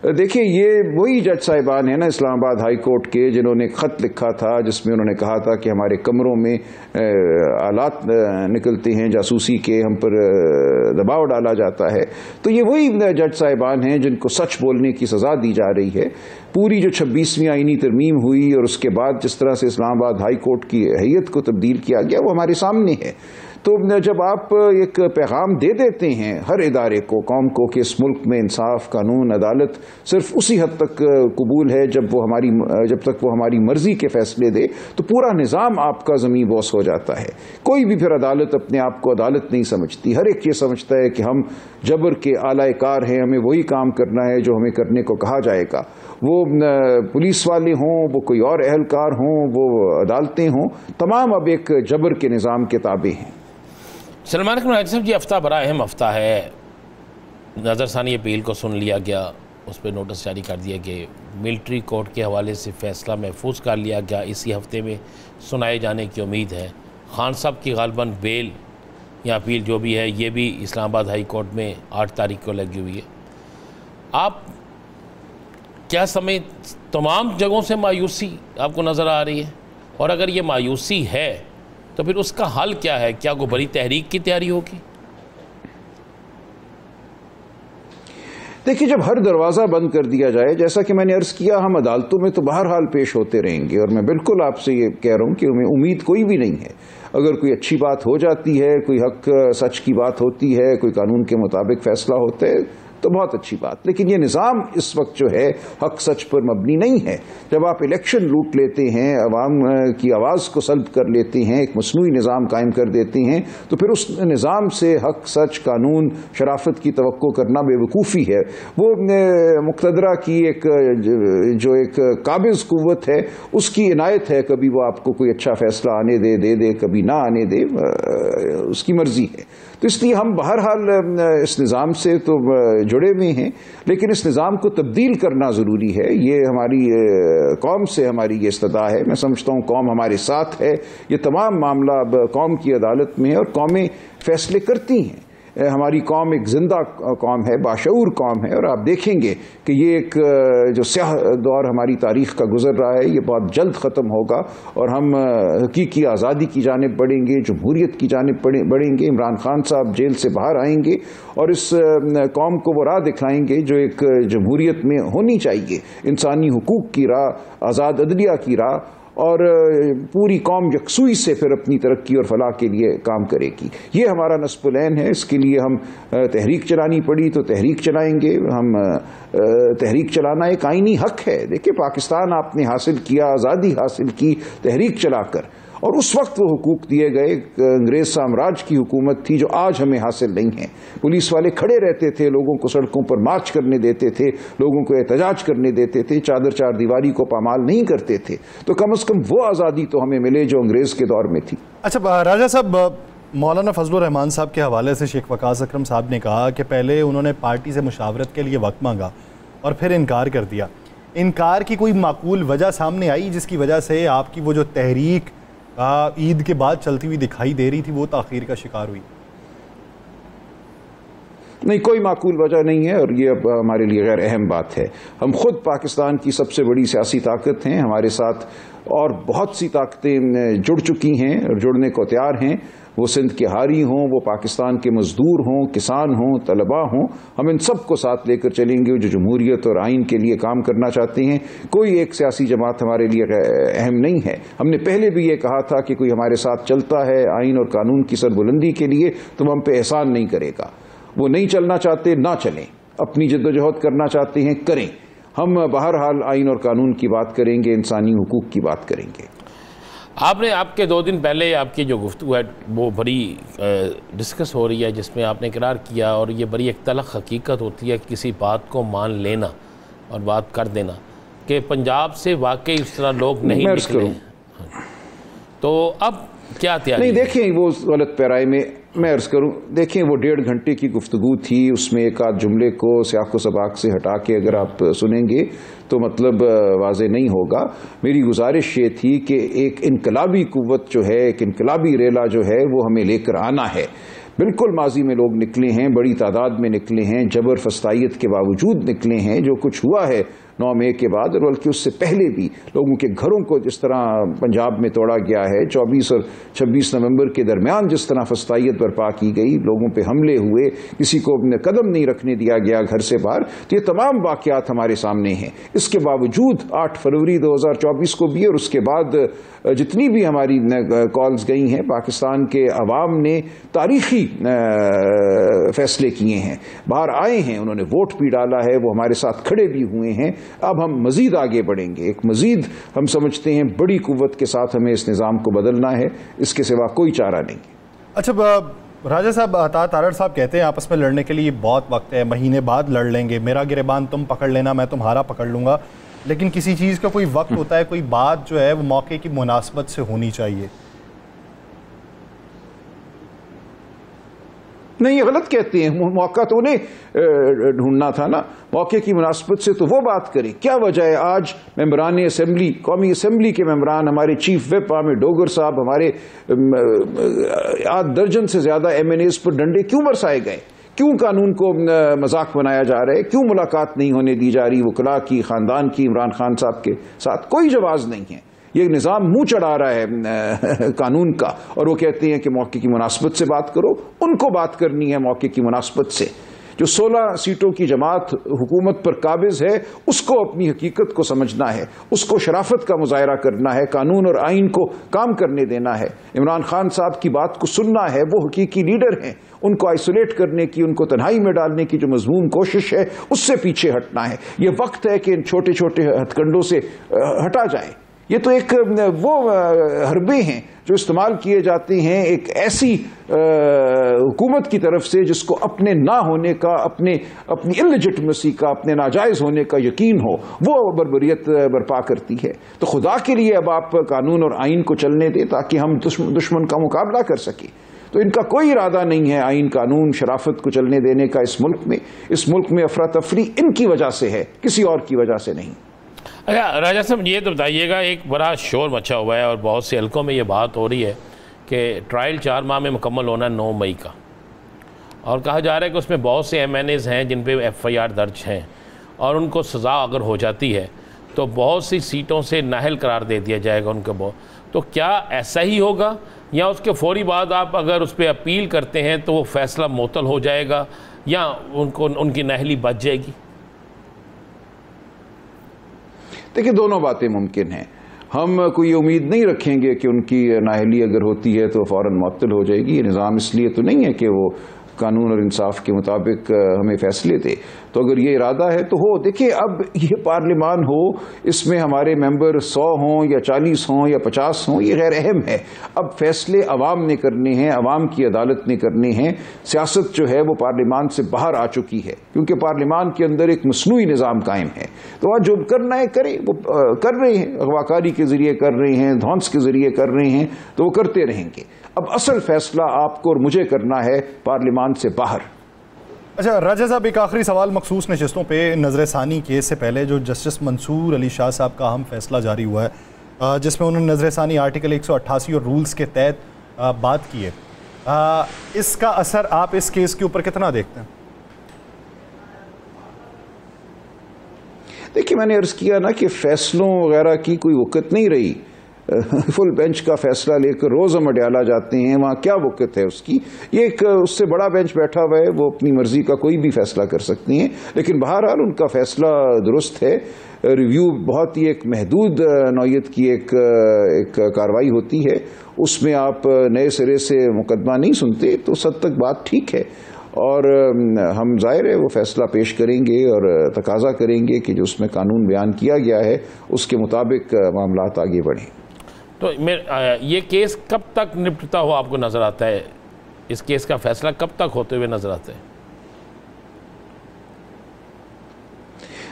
देखिए, ये वही जज साहिबान है ना इस्लामाबाद हाई कोर्ट के, जिन्होंने खत लिखा था जिसमें उन्होंने कहा था कि हमारे कमरों में आलात निकलते हैं जासूसी के, हम पर दबाव डाला जाता है। तो ये वही जज साहिबान हैं जिनको सच बोलने की सज़ा दी जा रही है। पूरी जो 26वीं आईनी तरमीम हुई और उसके बाद जिस तरह से इस्लामाबाद हाई कोर्ट की हैयत को तब्दील किया गया, वो हमारे सामने है। तो जब आप एक पैगाम दे देते हैं हर इदारे को, कौम को, कि इस मुल्क में इंसाफ, कानून, अदालत सिर्फ उसी हद तक कबूल है जब तक वो हमारी मर्जी के फैसले दे, तो पूरा निज़ाम आपका ज़मीन बोस हो जाता है। कोई भी फिर अदालत अपने आप को अदालत नहीं समझती। हर एक ये समझता है कि हम जबर के आलाकार हैं, हमें वही काम करना है जो हमें करने को कहा जाएगा। वो पुलिस वाले हों, वो कोई और एहलकार हों, वो अदालतें हों, तमाम अब एक जबर के निज़ाम के ताबे हैं। सलमान साहब जी, हफ्ता बड़ा अहम हफ्ता है। नज़रसानी अपील को सुन लिया गया, उस पर नोटिस जारी कर दिया कि मिलिट्री कोर्ट के हवाले से फ़ैसला महफूज कर लिया गया, इसी हफ्ते में सुनाए जाने की उम्मीद है। खान साहब की गालबन बेल या अपील जो भी है, ये भी इस्लामाबाद हाई कोर्ट में 8 तारीख को लगी हुई है। आप क्या समय तमाम जगहों से मायूसी आपको नज़र आ रही है? और अगर ये मायूसी है तो फिर उसका हल क्या है? क्या कोई बड़ी तहरीक की तैयारी होगी? देखिए, जब हर दरवाज़ा बंद कर दिया जाए, जैसा कि मैंने अर्ज़ किया, हम अदालतों में तो बहरहाल पेश होते रहेंगे। और मैं बिल्कुल आपसे ये कह रहा हूँ कि हमें उम्मीद कोई भी नहीं है। अगर कोई अच्छी बात हो जाती है, कोई हक सच की बात होती है, कोई कानून के मुताबिक फ़ैसला होता है, तो बहुत अच्छी बात। लेकिन ये निज़ाम इस वक्त जो है हक सच पर मबनी नहीं है। जब आप इलेक्शन लूट लेते हैं, अवाम की आवाज़ को सल्ब कर लेते हैं, एक मसनूई निज़ाम कायम कर देते हैं, तो फिर उस निज़ाम से हक सच कानून शराफत की तवक्को करना बेवकूफ़ी है। वो मुक़तदरा की जो एक काबिज़ कुव्वत है उसकी इनायत है, कभी वो आपको कोई अच्छा फैसला आने दे, कभी ना आने दे, उसकी मर्जी है। तो इसलिए हम बहरहाल इस निज़ाम से तो जुड़े हुए हैं, लेकिन इस निज़ाम को तब्दील करना ज़रूरी है। ये हमारी कौम से हमारी ये इस्तदा है। मैं समझता हूँ कौम हमारे साथ है। ये तमाम मामला अब कौम की अदालत में है और कौमें फैसले करती हैं। हमारी कौम एक जिंदा कौम है, बाशऊर कौम है, और आप देखेंगे कि ये एक जो स्याह दौर हमारी तारीख का गुजर रहा है ये बहुत जल्द ख़त्म होगा और हम हकीकी आज़ादी की जानिब बढ़ेंगे, जमहूरियत की जानिब बढ़ेंगे। इमरान खान साहब जेल से बाहर आएंगे और इस कौम को वो राह दिखाएंगे जो एक जमहूरियत में होनी चाहिए, इंसानी हुकूक की राह, आज़ाद अदलिया की राह, और पूरी कौम यकसुई से फिर अपनी तरक्की और फलाह के लिए काम करेगी। ये हमारा नस्ब-उल-ऐन है। इसके लिए हम तहरीक चलानी पड़ी तो तहरीक चलाएंगे। हम तहरीक चलाना एक आईनी हक है। देखिए, पाकिस्तान आपने हासिल किया, आज़ादी हासिल की तहरीक चलाकर, और उस वक्त वो हुकूक दिए गए अंग्रेज साम्राज्य की हुकूमत थी जो आज हमें हासिल नहीं है। पुलिस वाले खड़े रहते थे, लोगों को सड़कों पर मार्च करने देते थे, लोगों को एहतजाज करने देते थे, चादर चार दीवारी को पामाल नहीं करते थे। तो कम से कम वो आज़ादी तो हमें मिले जो अंग्रेज के दौर में थी। अच्छा राजा साहब, मौलाना फजलुर रहमान साहब के हवाले से शेख वकास अकरम साहब ने कहा कि पहले उन्होंने पार्टी से मुशावरत के लिए वक्त मांगा और फिर इनकार कर दिया। इनकार की कोई माकूल वजह सामने आई जिसकी वजह से आपकी वो जो तहरीक ईद के बाद चलती हुई दिखाई दे रही थी वो ताखीर का शिकार हुई? नहीं, कोई माकूल वजह नहीं है, और ये अब हमारे लिए गैर अहम बात है। हम खुद पाकिस्तान की सबसे बड़ी सियासी ताकत हैं। हमारे साथ और बहुत सी ताकतें जुड़ चुकी हैं और जुड़ने को तैयार हैं। वो सिंध के हारी हों, वो पाकिस्तान के मजदूर हों, किसान हों, तलबा हों, हम इन सब को साथ लेकर चलेंगे जो जमहूरियत और आइन के लिए काम करना चाहते हैं। कोई एक सियासी जमात हमारे लिए अहम नहीं है। हमने पहले भी ये कहा था कि कोई हमारे साथ चलता है आइन और कानून की सरबुलंदी के लिए तो हम पे एहसान नहीं करेगा। वो नहीं चलना चाहते ना चलें, अपनी जद्दोजहद करना चाहते हैं करें। हम बहरहाल आइन और कानून की बात करेंगे, इंसानी हुकूक की बात करेंगे। आपने आपके 2 दिन पहले आपकी जो गुफ्तगू है वो बड़ी डिस्कस हो रही है, जिसमें आपने इकरार किया, और ये बड़ी एक तलख हकीकत होती है किसी बात को मान लेना और बात कर देना, कि पंजाब से वाकई उस तरह लोग नहीं निकले। तो अब क्या तैयारी? नहीं, देखें, वो गलत पैराए में मैं अर्ज करूं, देखें, वो 1.5 घंटे की गुफ्तगू थी, उसमें एक आध जुमले को सियाक़ो सबाक से हटा के अगर आप सुनेंगे तो मतलब वाज़े नहीं होगा। मेरी गुजारिश ये थी कि एक इनकलाबी कुव्वत जो है, एक इनकलाबी रेला जो है वो हमें लेकर आना है। बिल्कुल माजी में लोग निकले हैं, बड़ी तादाद में निकले हैं, जबर फस्तायत के बावजूद निकले हैं। जो कुछ हुआ है 9 मई के बाद और बल्कि उससे पहले भी लोगों के घरों को जिस तरह पंजाब में तोड़ा गया है, 24 और 26 नवंबर के दरमियान जिस तरह फस्तायत बर्पा की गई, लोगों पे हमले हुए, किसी को कदम नहीं रखने दिया गया घर से बाहर, तो ये तमाम वाक़यात हमारे सामने हैं। इसके बावजूद 8 फरवरी 2024 को भी और उसके बाद जितनी भी हमारी कॉल्स गई हैं, पाकिस्तान के अवाम ने तारीखी फैसले किए हैं, बाहर आए हैं, उन्होंने वोट भी डाला है, वो हमारे साथ खड़े भी हुए हैं। अब हम मजीद आगे बढ़ेंगे, एक मजीद हम समझते हैं बड़ी कुव्वत के साथ हमें इस निज़ाम को बदलना है, इसके सिवा कोई चारा नहीं। अच्छा राजा साहब, अता तारड़ साहब कहते हैं आपस में लड़ने के लिए बहुत वक्त है, महीने बाद लड़ लेंगे, मेरा गिरेबान तुम पकड़ लेना, मैं तुम्हारा पकड़ लूँगा। लेकिन किसी चीज़ का कोई वक्त होता है, कोई बात जो है वो मौके की मुनासबत से होनी चाहिए। नहीं, ये गलत कहते हैं। मौका तो उन्हें ढूंढना था ना, मौके की मुनासबत से तो वो बात करें। क्या वजह है आज मेंबरान असम्बली, कौमी असम्बली के मेंबरान, हमारे चीफ विप आमिर डोगर साहब, हमारे 8 दर्जन से ज्यादा MNAs पर डंडे क्यों बरसाए गए? क्यों कानून को मजाक बनाया जा रहा है? क्यों मुलाकात नहीं होने दी जा रही वकला की, खानदान की, इमरान खान साहब के साथ? कोई जवाब नहीं है। ये निज़ाम मुंह चढ़ा रहा है कानून का, और वो कहते हैं कि मौके की मुनासबत से बात करो। उनको बात करनी है मौके की मुनासबत से। जो 16 सीटों की जमात हुकूमत पर काबिज है उसको अपनी हकीकत को समझना है, उसको शराफत का मुजाहरा करना है, कानून और आइन को काम करने देना है। इमरान खान साहब की बात को सुनना है, वो हकीकी लीडर हैं, उनको आइसोलेट करने की, उनको तन्हाई में डालने की जो मजमूम कोशिश है उससे पीछे हटना है। ये वक्त है कि इन छोटे छोटे हथकंडों से हटा जाए। ये तो एक वो हरबे हैं जो इस्तेमाल किए जाते हैं एक ऐसी हुकूमत की तरफ से जिसको अपने ना होने का, अपनी इललेजिटिमेसी का, अपने नाजायज होने का यकीन हो, वो बर्बरियत बर्पा करती है। तो खुदा के लिए अब आप कानून और आइन को चलने दें ताकि हम दुश्मन का मुकाबला कर सकें। तो इनका कोई इरादा नहीं है आइन, कानून, शराफत को चलने देने का इस मुल्क में अफरा तफरी इनकी वजह से है, किसी और की वजह से नहीं। अच्छा राजा साहब, ये तो बताइएगा, एक बड़ा शोर मचा हुआ है और बहुत से हलकों में ये बात हो रही है कि ट्रायल 4 माह में मुकम्मल होना 9 मई का, और कहा जा रहा है कि उसमें बहुत से MNAs हैं जिन पे FIR दर्ज हैं और उनको सज़ा अगर हो जाती है तो बहुत सी सीटों से नाअहल करार दे दिया जाएगा उनको। तो क्या ऐसा ही होगा या उसके फौरी बाद आप अगर उस पर अपील करते हैं तो वो फैसला मुअत्तल हो जाएगा या उनकी नाअहली बच जाएगी? देखिए, दोनों बातें मुमकिन हैं। हम कोई उम्मीद नहीं रखेंगे कि उनकी नाअहली अगर होती है तो फौरन मुअत्तल हो जाएगी। ये निज़ाम इसलिए तो नहीं है कि वो कानून और इंसाफ के मुताबिक हमें फैसले दे। तो अगर ये इरादा है तो हो। देखिए, अब ये पार्लियामान हो, इसमें हमारे मेंबर 100 हों या 40 हों या 50 हों, ये गैर अहम है। अब फैसले अवाम ने करने हैं, अवाम की अदालत ने करने हैं। सियासत जो है वो पार्लियामान से बाहर आ चुकी है क्योंकि पार्लियामान के अंदर एक मसनूई निज़ाम कायम है। तो आज जो करना है करे, वो कर रहे हैं, अगवाकारी के जरिए कर रहे हैं, धौंस के जरिए कर रहे हैं, तो वो करते रहेंगे। अब असल फैसला आपको और मुझे करना है पार्लियामान से बाहर। अच्छा राजा साहब, एक आखिरी सवाल मखसूस नशिस्तों पे नजरसानी केस से पहले जो जस्टिस मंसूर अली शाह साहब का अहम फैसला जारी हुआ है जिसमें उन्होंने नजरसानी आर्टिकल 188 और रूल्स के तहत बात की है, इसका असर आप इस केस के ऊपर कितना देखते हैं? देखिए, मैंने अर्ज किया ना कि फैसलों वगैरह की कोई वक़्त नहीं रही। फुल बेंच का फैसला लेकर रोज हम अडयाला जाते हैं, वहाँ क्या वक़्त है उसकी। ये एक उससे बड़ा बेंच बैठा हुआ है, वो अपनी मर्जी का कोई भी फैसला कर सकती हैं, लेकिन बहरहाल उनका फैसला दुरुस्त है। रिव्यू बहुत ही एक महदूद नौयत की एक कार्रवाई होती है, उसमें आप नए सिरे से मुकदमा नहीं सुनते, तो उस हद तक बात ठीक है। और हम जाहिर है वो फैसला पेश करेंगे और तकाजा करेंगे कि जो उसमें कानून बयान किया गया है उसके मुताबिक मामलात आगे बढ़ें। तो ये केस कब तक निपटता हुआ आपको नजर आता है? इस केस का फैसला कब तक होते हुए नजर आता है?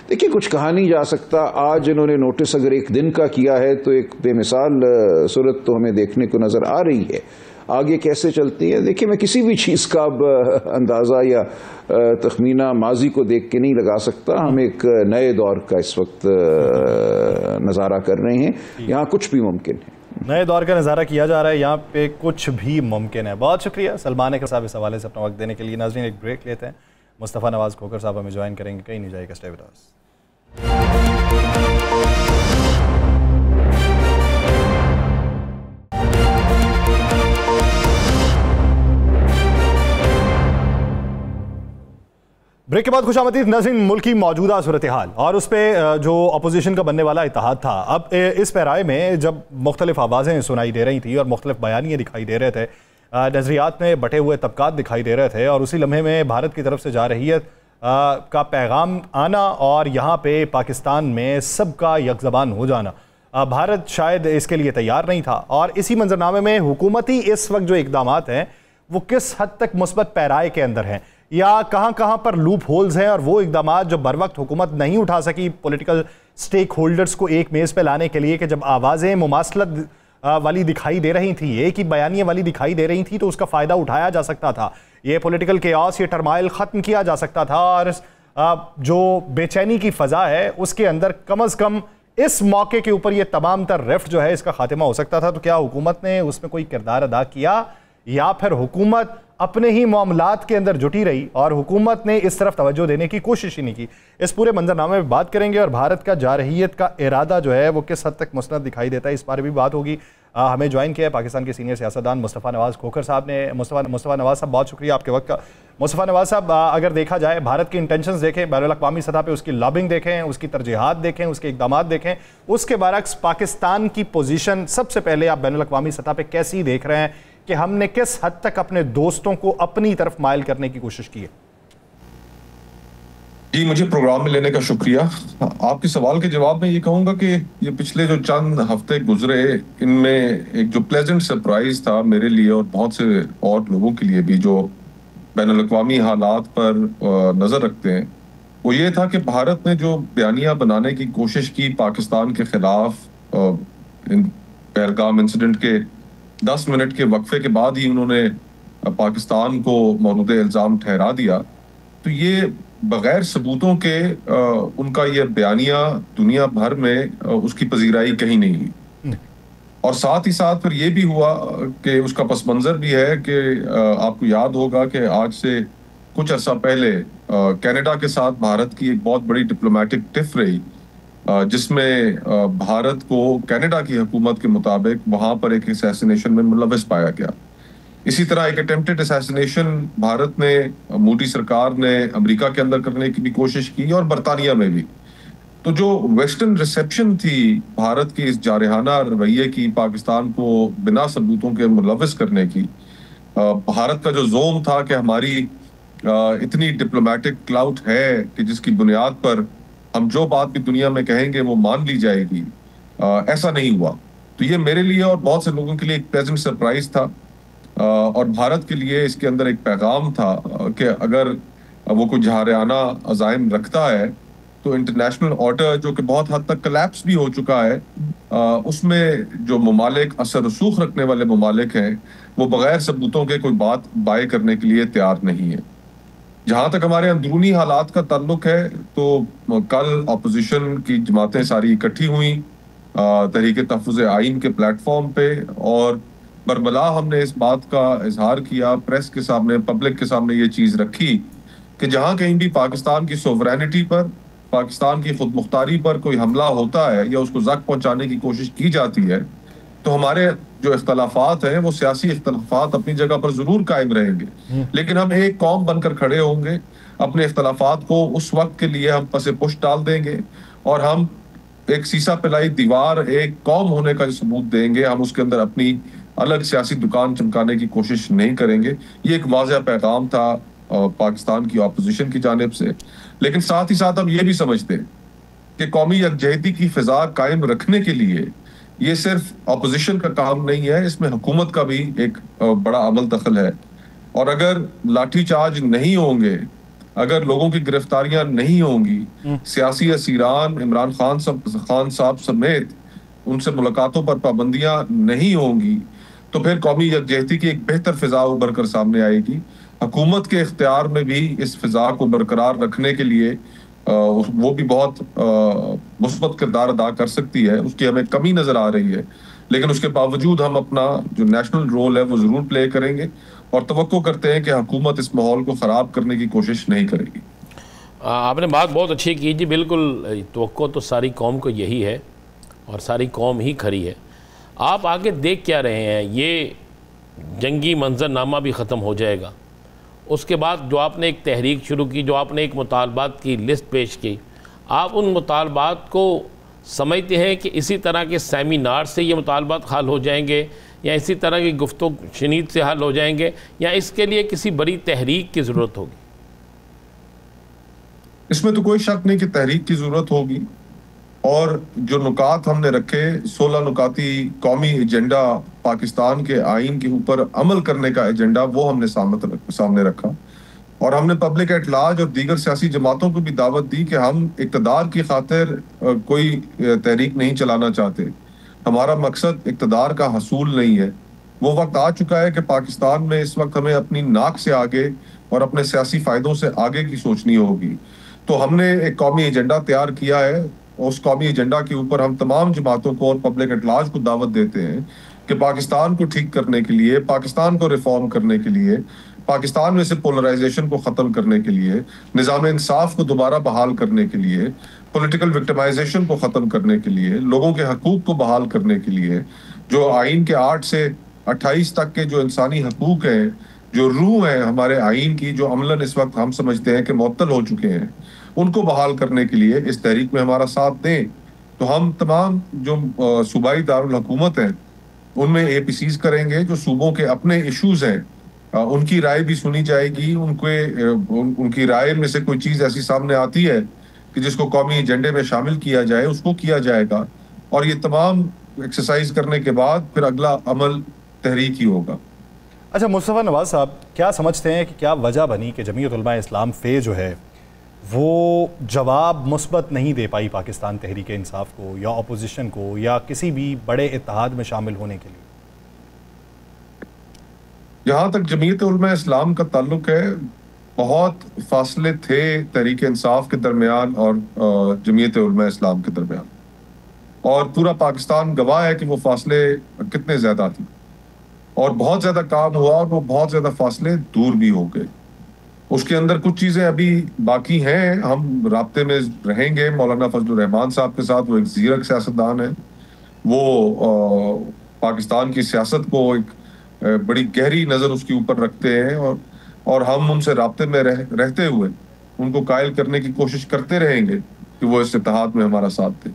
देखिए, कुछ कहा नहीं जा सकता। आज इन्होंने नोटिस अगर एक दिन का किया है तो एक बेमिसाल सूरत तो हमें देखने को नजर आ रही है। आगे कैसे चलती है, देखिए, मैं किसी भी चीज़ का अब अंदाज़ा या तखमीना माजी को देख के नहीं लगा सकता। हम एक नए दौर का इस वक्त नज़ारा कर रहे हैं, यहाँ कुछ भी मुमकिन है। नए दौर का नज़ारा किया जा रहा है, यहाँ पे कुछ भी मुमकिन है। बहुत शुक्रिया सलमान अख्तर साहब इस हवाले से अपना वक्त देने के लिए। नाज़रीन, एक ब्रेक लेते हैं। मुस्तफ़ा नवाज़ खोकर साहब हमें ज्वाइन करेंगे, कहीं नहीं जाएगा, स्टे विद अस। ब्रेक के बाद खुशामदीद नाज़रीन। मुल्क की मौजूदा सूरत हाल और उस पर जो अपोजिशन का बनने वाला इत्तेहाद था, अब इस पैराए में जब मुख्तलिफ आवाज़ें सुनाई दे रही थी और मुख्तलिफ बयानियाँ दिखाई दे रहे थे, नज़रियात में बटे हुए तबकात दिखाई दे रहे थे, और उसी लम्हे में भारत की तरफ से जारहियत का पैगाम आना और यहाँ पे पाकिस्तान में सबका यकज़बान हो जाना, भारत शायद इसके लिए तैयार नहीं था। और इसी मंजरनामे में हुकूमती इस वक्त जो इकदामात हैं वो किस हद तक मुस्बत पैराए के अंदर हैं या कहाँ कहाँ पर लूप होल्स हैं, और वो इकदामात जो बर वक्त हुकूमत नहीं उठा सकी पॉलिटिकल स्टेक होल्डर्स को एक मेज़ पे लाने के लिए, कि जब आवाज़ें मुमासलत वाली दिखाई दे रही थी, एक ही बयानिया वाली दिखाई दे रही थी, तो उसका फ़ायदा उठाया जा सकता था, ये पॉलिटिकल केओस, ये टर्माइल ख़त्म किया जा सकता था, और जो बेचैनी की फ़ज़ा है उसके अंदर कम अज़ कम इस मौके के ऊपर ये तमाम तर रिफ्ट जो है इसका खात्मा हो सकता था। तो क्या हुकूमत ने उसमें कोई किरदार अदा किया या फिर हुकूमत अपने ही मामलात के अंदर जुटी रही और हुकूमत ने इस तरफ तवज्जो देने की कोशिश ही नहीं की? इस पूरे मंजरनामे में बात करेंगे और भारत का जारहियत का इरादा जो है वो किस हद तक मुस्नद दिखाई देता है, इस बारे भी बात होगी। हमें ज्वाइन किया है पाकिस्तान के सीनियर सियासतदान मुस्तफ़ा नवाज़ खोखर साहब ने। मुस्तफ़ा नवाज़ साहब, बहुत शुक्रिया आपके वक्त का। मुस्तफ़ा नवाज़ साहब, अगर देखा जाए भारत की इंटेंशंस देखें, बैनुल-अक़वामी सतह पे उसकी लॉबिंग देखें, उसकी तरजीहात देखें, उसके इक़दामात देखें, उसके बरअक्स पाकिस्तान की पोजीशन सबसे पहले आप बैनुल-अक़वामी सतह पे कैसी देख रहे हैं कि हमने किस हद तक अपने दोस्तों को अपनी तरफ माइल करने की कोशिश की है? जी, मुझे प्रोग्राम में लेने का शुक्रिया। आपके सवाल के जवाब में ये कहूंगा कि ये पिछले जो चंद हफ्ते गुजरे, इनमें एक जो प्लेजेंट सरप्राइज था मेरे लिए और बहुत से और लोगों के लिए भी जो बैनुल-अक़वामी हालात पर नजर रखते हैं, वो ये था कि भारत ने जो बयानिया बनाने की कोशिश की पाकिस्तान के खिलाफ पहलगाम इंसिडेंट के 10 मिनट के वक्फे के बाद ही उन्होंने पाकिस्तान को मौजूद इल्ज़ाम ठहरा दिया, तो ये बगैर सबूतों के उनका ये बयानिया दुनिया भर में उसकी पजीराई कहीं नहीं हुई। और साथ ही साथ फिर ये भी हुआ कि उसका पस मंजर भी है कि आपको याद होगा कि आज से कुछ अर्सा पहले कनाडा के साथ भारत की एक बहुत बड़ी डिप्लोमेटिक टिफ रही, जिसमें भारत को कनाडा की हुकूमत के मुताबिक वहां पर एक असैसिनेशन में मुलव्वस पाया गया। इसी तरह एक अटेम्प्टेड असैसिनेशन भारत ने, मोदी सरकार ने अमेरिका के अंदर करने की भी कोशिश की और बरतानिया में भी। तो जो वेस्टर्न रिसेप्शन थी भारत के इस जारहाना रवैये की, पाकिस्तान को बिना सबूतों के मुलव्वस करने की, भारत का जो जोम था कि हमारी इतनी डिप्लोमेटिक क्लाउट है कि जिसकी बुनियाद पर हम जो बात भी दुनिया में कहेंगे वो मान ली जाएगी, ऐसा नहीं हुआ। तो ये मेरे लिए और बहुत से लोगों के लिए एक प्लेजेंट सरप्राइज था। और भारत के लिए इसके अंदर एक पैगाम था कि अगर वो कुछ जारहाना अज़ाइम रखता है तो इंटरनेशनल ऑर्डर, जो कि बहुत हद तक कोलैप्स भी हो चुका है, उसमें जो ममालिक असर रसूख रखने वाले ममालिक हैं, वो बगैर सबूतों के कोई बात बाय करने के लिए तैयार नहीं है। जहाँ तक हमारे अंदरूनी हालात का ताल्लुक है, तो कल अपोजिशन की जमातें सारी इकट्ठी हुई तहरीक तहफ़्फ़ुज़ आइन के प्लेटफॉर्म पे, और बरबला हमने इस बात का इजहार किया, प्रेस के सामने, पब्लिक के सामने ये चीज़ रखी कि जहाँ कहीं भी पाकिस्तान की सोवरेनिटी पर, पाकिस्तान की खुद मुख्तारी पर कोई हमला होता है या उसको ज़ख्म पहुँचाने की कोशिश की जाती है, तो हमारे जो इख्तलाफात हैं वो सियासी इख्तलाफात अपनी जगह पर ज़रूर कायम रहेंगे, लेकिन हम एक कौम बनकर खड़े होंगे। अपने इख्तलाफात को उस वक्त के लिए हम पसे पुश डाल देंगे और हम एक सीसा पिलाई दीवार, एक कौम होने का सबूत देंगे। हम उसके अंदर अपनी अलग सियासी दुकान चमकाने की कोशिश नहीं करेंगे। ये एक वाज़ेह पैगाम था पाकिस्तान की अपोजिशन की जानिब से। लेकिन साथ ही साथ हम ये भी समझते हैं कि कौमी यकजहती की फिजा कायम रखने के लिए ये सिर्फ अपोजिशन का काम नहीं है, इसमें हुकूमत का भी एक बड़ा अमल दखल है। और अगर लाठीचार्ज नहीं होंगे, अगर लोगों की गिरफ्तारियां नहीं होंगी, सियासी असीरान इमरान खान साहब समेत उनसे मुलाकातों पर पाबंदियां नहीं होंगी, तो फिर कौमी यकजहती की एक बेहतर फिजा उभर कर सामने आएगी। हुकूमत के इख्तियार में भी इस फिजा को बरकरार रखने के लिए वो भी बहुत मुस्बत किरदार अदा कर सकती है। उसकी हमें कमी नजर आ रही है, लेकिन उसके बावजूद हम अपना जो नेशनल रोल है वो जरूर प्ले करेंगे और तवक्को करते हैं कि हुकूमत इस माहौल को ख़राब करने की कोशिश नहीं करेगी। आपने बात बहुत अच्छी की जी, बिल्कुल तवक्को तो सारी कौम को यही है और सारी कौम ही खड़ी है। आप आगे देख क्या रहे हैं? ये जंगी मंजरनामा भी ख़त्म हो जाएगा, उसके बाद जो आपने एक तहरीक शुरू की, जो आपने एक मुतालबात की लिस्ट पेश की, आप उन मुतालबात को समझते हैं कि इसी तरह के सेमिनार से ये मुतालबात हल हो जाएंगे या इसी तरह की गुफ्तगू शनीद से हल हो जाएंगे, या इसके लिए किसी बड़ी तहरीक की ज़रूरत होगी? इसमें तो कोई शक नहीं कि तहरीक की ज़रूरत होगी। और जो नुकात हमने रखे, 16 नुकाती कौमी एजेंडा, पाकिस्तान के आइन के ऊपर अमल करने का एजेंडा, वो हमने सामने रखा। और हमने पब्लिक एट लार्ज और दीगर सियासी जमातों को भी दावत दी कि हम इक़्तिदार की खातिर कोई तहरीक नहीं चलाना चाहते। हमारा मकसद इक़्तिदार का हसूल नहीं है। वो वक्त आ चुका है कि पाकिस्तान में इस वक्त हमें अपनी नाक से आगे और अपने सियासी फ़ायदों से आगे की सोचनी होगी। तो हमने एक कौमी एजेंडा तैयार किया है। उस कौमी एजेंडा के ऊपर हम तमाम जमातों को और पब्लिक एट लार्ज को दावत देते हैं कि पाकिस्तान को ठीक करने के लिए, पाकिस्तान को रिफॉर्म करने के लिए, पाकिस्तान में से पोलराइजेशन को ख़त्म करने के लिए, निज़ाम इंसाफ को दोबारा बहाल करने के लिए, पॉलिटिकल विक्टिमाइजेशन को ख़त्म करने के लिए, लोगों के हकूक़ को बहाल करने के लिए, जो आइन के 8 से 28 तक के जो इंसानी हकूक हैं, जो रूह है हमारे आइन की, जो अमलन इस वक्त हम समझते हैं कि मुअत्तल हो चुके हैं, उनको बहाल करने के लिए इस तहरीक में हमारा साथ दें। तो हम तमाम जो सूबाई दारुल हुकूमत हैं उनमें APCs करेंगे। जो सूबों के अपने इश्यूज हैं उनकी राय भी सुनी जाएगी। उनकी राय में से कोई चीज़ ऐसी सामने आती है कि जिसको कौमी एजेंडे में शामिल किया जाए, उसको किया जाएगा। और ये तमाम एक्सरसाइज करने के बाद फिर अगला अमल तहरीक ही होगा। अच्छा मुस्तफ़ा नवाज साहब, क्या समझते हैं कि क्या वजह बनी कि जमीयत उलमा इस्लाम फ़े जो है वो जवाब मुस्बत नहीं दे पाई पाकिस्तान तहरीक इंसाफ को या अपोजिशन को या किसी भी बड़े इत्तेहाद में शामिल होने के लिए? जहाँ तक जमीयत उलमा इस्लाम का ताल्लुक है, बहुत फासले थे तहरीक इंसाफ के दरमियान और जमीयत उलमा इस्लाम के दरमियान, और पूरा पाकिस्तान गवाह है कि वो फासले कितने ज़्यादा थे और बहुत ज़्यादा काम हुआ और वो बहुत ज़्यादा फासले दूर भी हो गए। उसके अंदर कुछ चीज़ें अभी बाकी हैं, हम राब्ते में रहेंगे मौलाना फजलुर रहमान साहब के साथ। वो एक ज़ीरक सियासतदान है, वो पाकिस्तान की सियासत को एक बड़ी गहरी नज़र उसके ऊपर रखते हैं, और हम उनसे राब्ते में रहते हुए उनको कायल करने की कोशिश करते रहेंगे कि वो इस इत्तेहाद में हमारा साथ दें।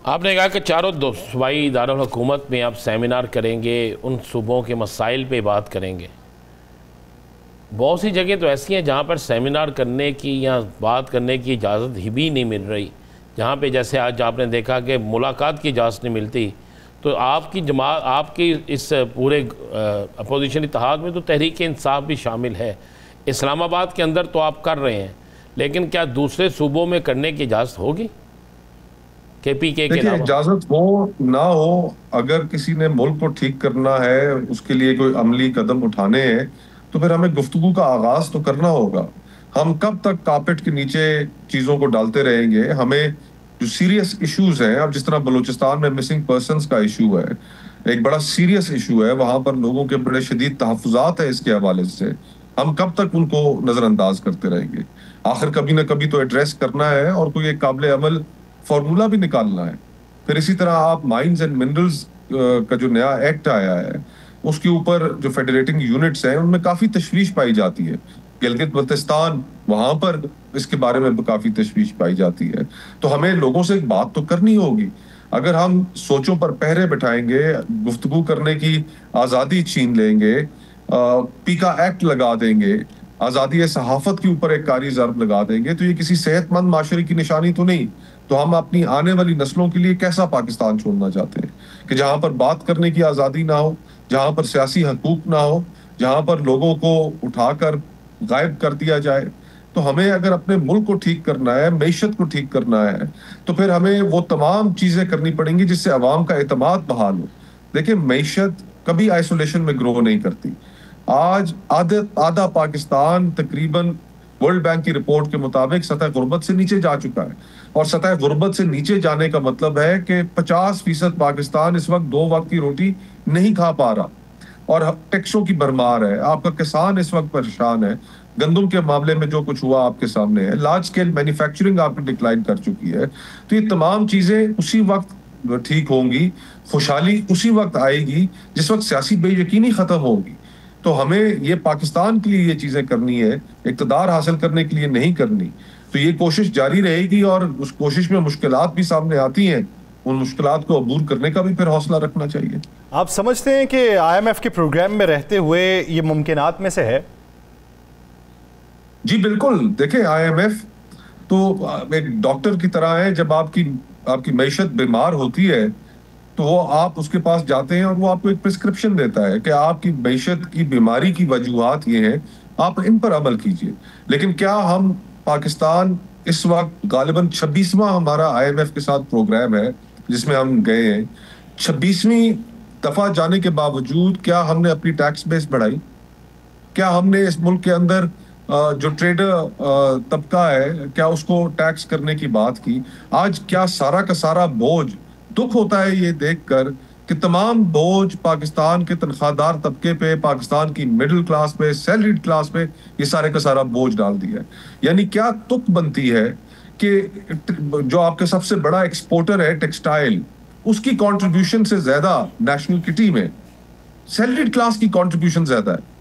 आपने कहा कि चारों सूबाई दारुल हुकूमत में आप सेमिनार करेंगे, उन सूबों के मसाइल पे बात करेंगे। बहुत सी जगह तो ऐसी हैं जहाँ पर सेमिनार करने की या बात करने की इजाज़त ही भी नहीं मिल रही, जहाँ पे जैसे आज आपने देखा कि मुलाकात की इजाज़त नहीं मिलती। तो आपकी जमात, आपकी इस पूरे अपोजिशन इत्तेहाद में तो तहरीक इंसाफ भी शामिल है। इस्लामाबाद के अंदर तो आप कर रहे हैं, लेकिन क्या दूसरे सूबों में करने की इजाज़त होगी? KPK के अलावा इजाज़त हो ना हो, अगर किसी ने मुल्क को ठीक करना है, उसके लिए कोई अमली कदम उठाने हैं, तो फिर हमें गुफ्तगू का आगाज तो करना होगा। हम कब तक कार्पेट के नीचे चीज़ों को डालते रहेंगे? हमें जो सीरियस इश्यूज हैं, अब जिस तरह बलूचिस्तान में मिसिंग पर्सनस का इशू है, एक बड़ा सीरियस इशू है, वहां पर लोगों के बड़े शदीद तहफ़्फ़ुज़ात है इसके हवाले से। हम कब तक उनको नज़रअंदाज करते रहेंगे? आखिर कभी ना कभी तो एड्रेस करना है और कोई एक काबिल अमल फॉर्मूला भी निकालना है। फिर इसी तरह आप माइंस एंड मिनरल्स का जो नया एक्ट आया है, उसके ऊपर जो फेडरेटिंग यूनिट्स हैं उनमें काफ़ी तशवीश पाई जाती है। गिलगित बल्तिस्तान, वहां पर इसके बारे में काफी तशवीश पाई जाती है। तो हमें लोगों से एक बात तो करनी होगी। अगर हम सोचों पर पहरे बिठाएंगे, गुफ्तगू करने की आज़ादी छीन लेंगे, पीका एक्ट लगा देंगे, आज़ादी सहाफत के ऊपर एक कारी ज़र्ब लगा देंगे, तो ये किसी सेहतमंद माशरे की निशानी तो नहीं। तो हम अपनी आने वाली नस्लों के लिए कैसा पाकिस्तान छोड़ना चाहते हैं कि जहां पर बात करने की आज़ादी ना हो, जहां पर सियासी हकूक ना हो, जहां पर लोगों को उठाकर गायब कर दिया जाए। तो हमें अगर अपने मुल्क को ठीक करना है, मईशत को ठीक करना है, तो फिर हमें वो तमाम चीजें करनी पड़ेंगी जिससे अवाम का एतमाद बहाल हो। देखिए, मईशत कभी आइसोलेशन में ग्रो नहीं करती। आज आधा पाकिस्तान तकरीबन वर्ल्ड बैंक की रिपोर्ट के मुताबिक सतह गुर्बत से नीचे जा चुका है, और सतह गुर्बत से नीचे जाने का मतलब है कि 50% पाकिस्तान इस वक्त 2 वक्त की रोटी नहीं खा पा रहा, और टैक्सों की भरमार है। आपका किसान इस वक्त परेशान है। गंदम के मामले में जो कुछ हुआ आपके सामने है, लार्ज स्केल मैन्युफैक्चरिंग आपकी डिक्लाइन कर चुकी है। तो ये तमाम चीजें उसी वक्त ठीक होंगी, खुशहाली उसी वक्त आएगी जिस वक्त सियासी बेयकीनी खत्म होगी। तो हमें ये पाकिस्तान के लिए ये चीजें करनी है, इक़्तिदार हासिल करने के लिए नहीं करनी। तो ये कोशिश जारी रहेगी, और उस कोशिश में मुश्किलात भी सामने आती हैं। उन मुश्किलात को अबूर करने का भी फिर हौसला रखना चाहिए। आप समझते हैं कि IMF के प्रोग्राम में रहते हुए ये मुमकिनात में से है? जी बिल्कुल। देखें, IMF तो एक डॉक्टर की तरह है। जब आपकी मईशत बीमार होती है तो वो आप उसके पास जाते हैं और वो आपको एक प्रिस्क्रिप्शन देता है कि आपकी मईशत की बीमारी की वजूहात ये हैं, आप इन पर अमल कीजिए। लेकिन क्या हम पाकिस्तान इस वक्त गालिबन 26वां हमारा IMF के साथ प्रोग्राम है जिसमें हम गए हैं, 26वीं दफा जाने के बावजूद क्या हमने अपनी टैक्स बेस बढ़ाई? क्या हमने इस मुल्क के अंदर जो ट्रेडर तबका है, क्या उसको टैक्स करने की बात की? आज क्या सारा का सारा बोझ, दुख होता है ये देखकर कि तमाम बोझ पाकिस्तान के तनख्वाहदार तबके पे, पाकिस्तान की मिडिल क्लास पे, सैलरीड क्लास पे ये सारे का सारा बोझ डाल दिया है। यानी क्या तुक बनती है कि जो आपके सबसे बड़ा एक्सपोर्टर है टेक्सटाइल, उसकी कंट्रीब्यूशन से ज्यादा नेशनल किटी में सैलरीड क्लास की कंट्रीब्यूशन ज्यादा है।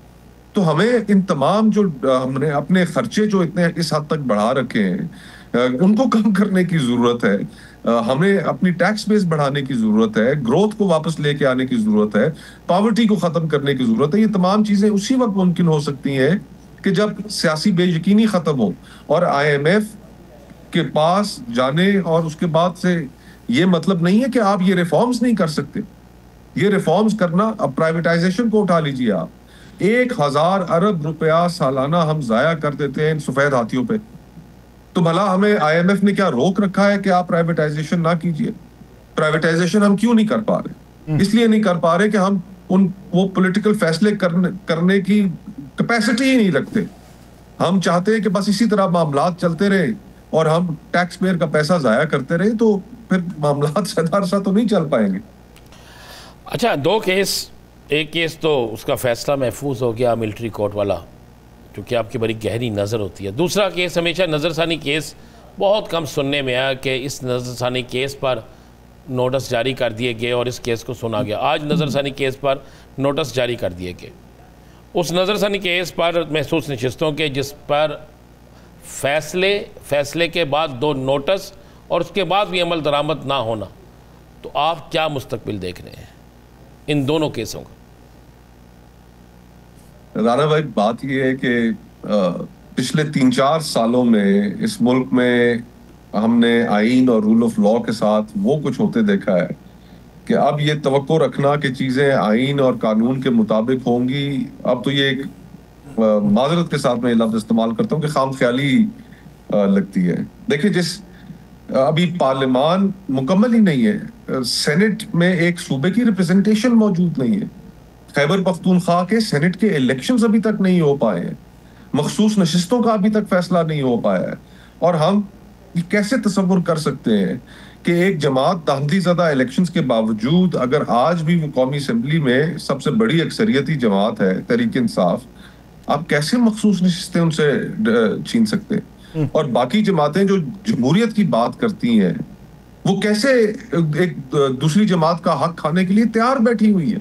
तो हमें इन तमाम जो हमने अपने खर्चे जो इतने इस हद तक बढ़ा रखे हैं उनको कम करने की जरूरत है। हमें अपनी टैक्स बेस बढ़ाने की जरूरत है, ग्रोथ को वापस लेके आने की जरूरत है, पॉवर्टी को खत्म करने की जरूरत है। ये तमाम चीजें उसी वक्त मुमकिन हो सकती हैं कि जब सियासी बेयकीनी खत्म हो और IMF के पास जाने, और उसके बाद से ये मतलब नहीं है कि आप ये रिफॉर्म्स नहीं कर सकते। ये रिफॉर्म्स करना, अब प्राइवेटाइजेशन को उठा लीजिए आप, 1000 अरब रुपया सालाना हम जाया कर देते हैं इन सफेद हाथियों पे। तो भला हमें IMF ने क्या रोक रखा है कि आप प्राइवेटाइजेशन ना कीजिए? प्राइवेटाइजेशन हम क्यों नहीं कर पा रहे? इसलिए नहीं कर पा रहे कि हम वो पॉलिटिकल फैसले करने की कैपेसिटी ही नहीं रखते। हम चाहते हैं कि बस इसी तरह मामलात चलते रहे और हम टैक्स पेयर का पैसा जाया करते रहे, तो फिर मामलात सदारसा तो नहीं चल पाएंगे। अच्छा, 2 केस, एक केस तो उसका फैसला महफूज हो गया मिलिट्री कोर्ट वाला, क्योंकि आपकी बड़ी गहरी नज़र होती है। दूसरा केस हमेशा नज़रसानी केस, बहुत कम सुनने में आया कि इस नज़रसानी केस पर नोटिस जारी कर दिए गए और इस केस को सुना गया। आज नज़रसानी केस पर नोटिस जारी कर दिए गए। उस नज़रसानी केस पर महसूस नशिस्तों के, जिस पर फैसले के बाद 2 नोटिस और उसके बाद भी अमल दरामद ना होना, तो आप क्या मुस्तकबिल देख रहे हैं इन दोनों केसों का? राना भाई, बात यह है कि पिछले 3-4 सालों में इस मुल्क में हमने आईन और रूल ऑफ लॉ के साथ वो कुछ होते देखा है कि अब ये तवक्को रखना कि चीजें आईन और कानून के मुताबिक होंगी, अब तो ये एक माजरत के साथ मैं ये लफ्ज इस्तेमाल करता हूँ कि खामख्याली लगती है। देखिए, अभी पार्लियामान मुकम्मल ही नहीं है, सेनेट में एक सूबे की रिप्रेजेंटेशन मौजूद नहीं है, खैबर पख्तूनख्वा के सेनेट के इलेक्शंस अभी तक नहीं हो पाए हैं, मखसूस नशिस्तों का अभी तक फैसला नहीं हो पाया है। और हम कैसे तसव्वुर कर सकते हैं कि एक जमात दाखिली ज़दा इलेक्शंस के बावजूद अगर आज भी वो कौमी असम्बली में सबसे बड़ी अक्सरियती जमात है तहरीक इंसाफ, आप कैसे मखसूस नशिस्तें उनसे छीन सकते हैं? और बाकी जमातें जो जमहूरियत की बात करती हैं, वो कैसे एक दूसरी जमात का हक खाने के लिए तैयार बैठी हुई है?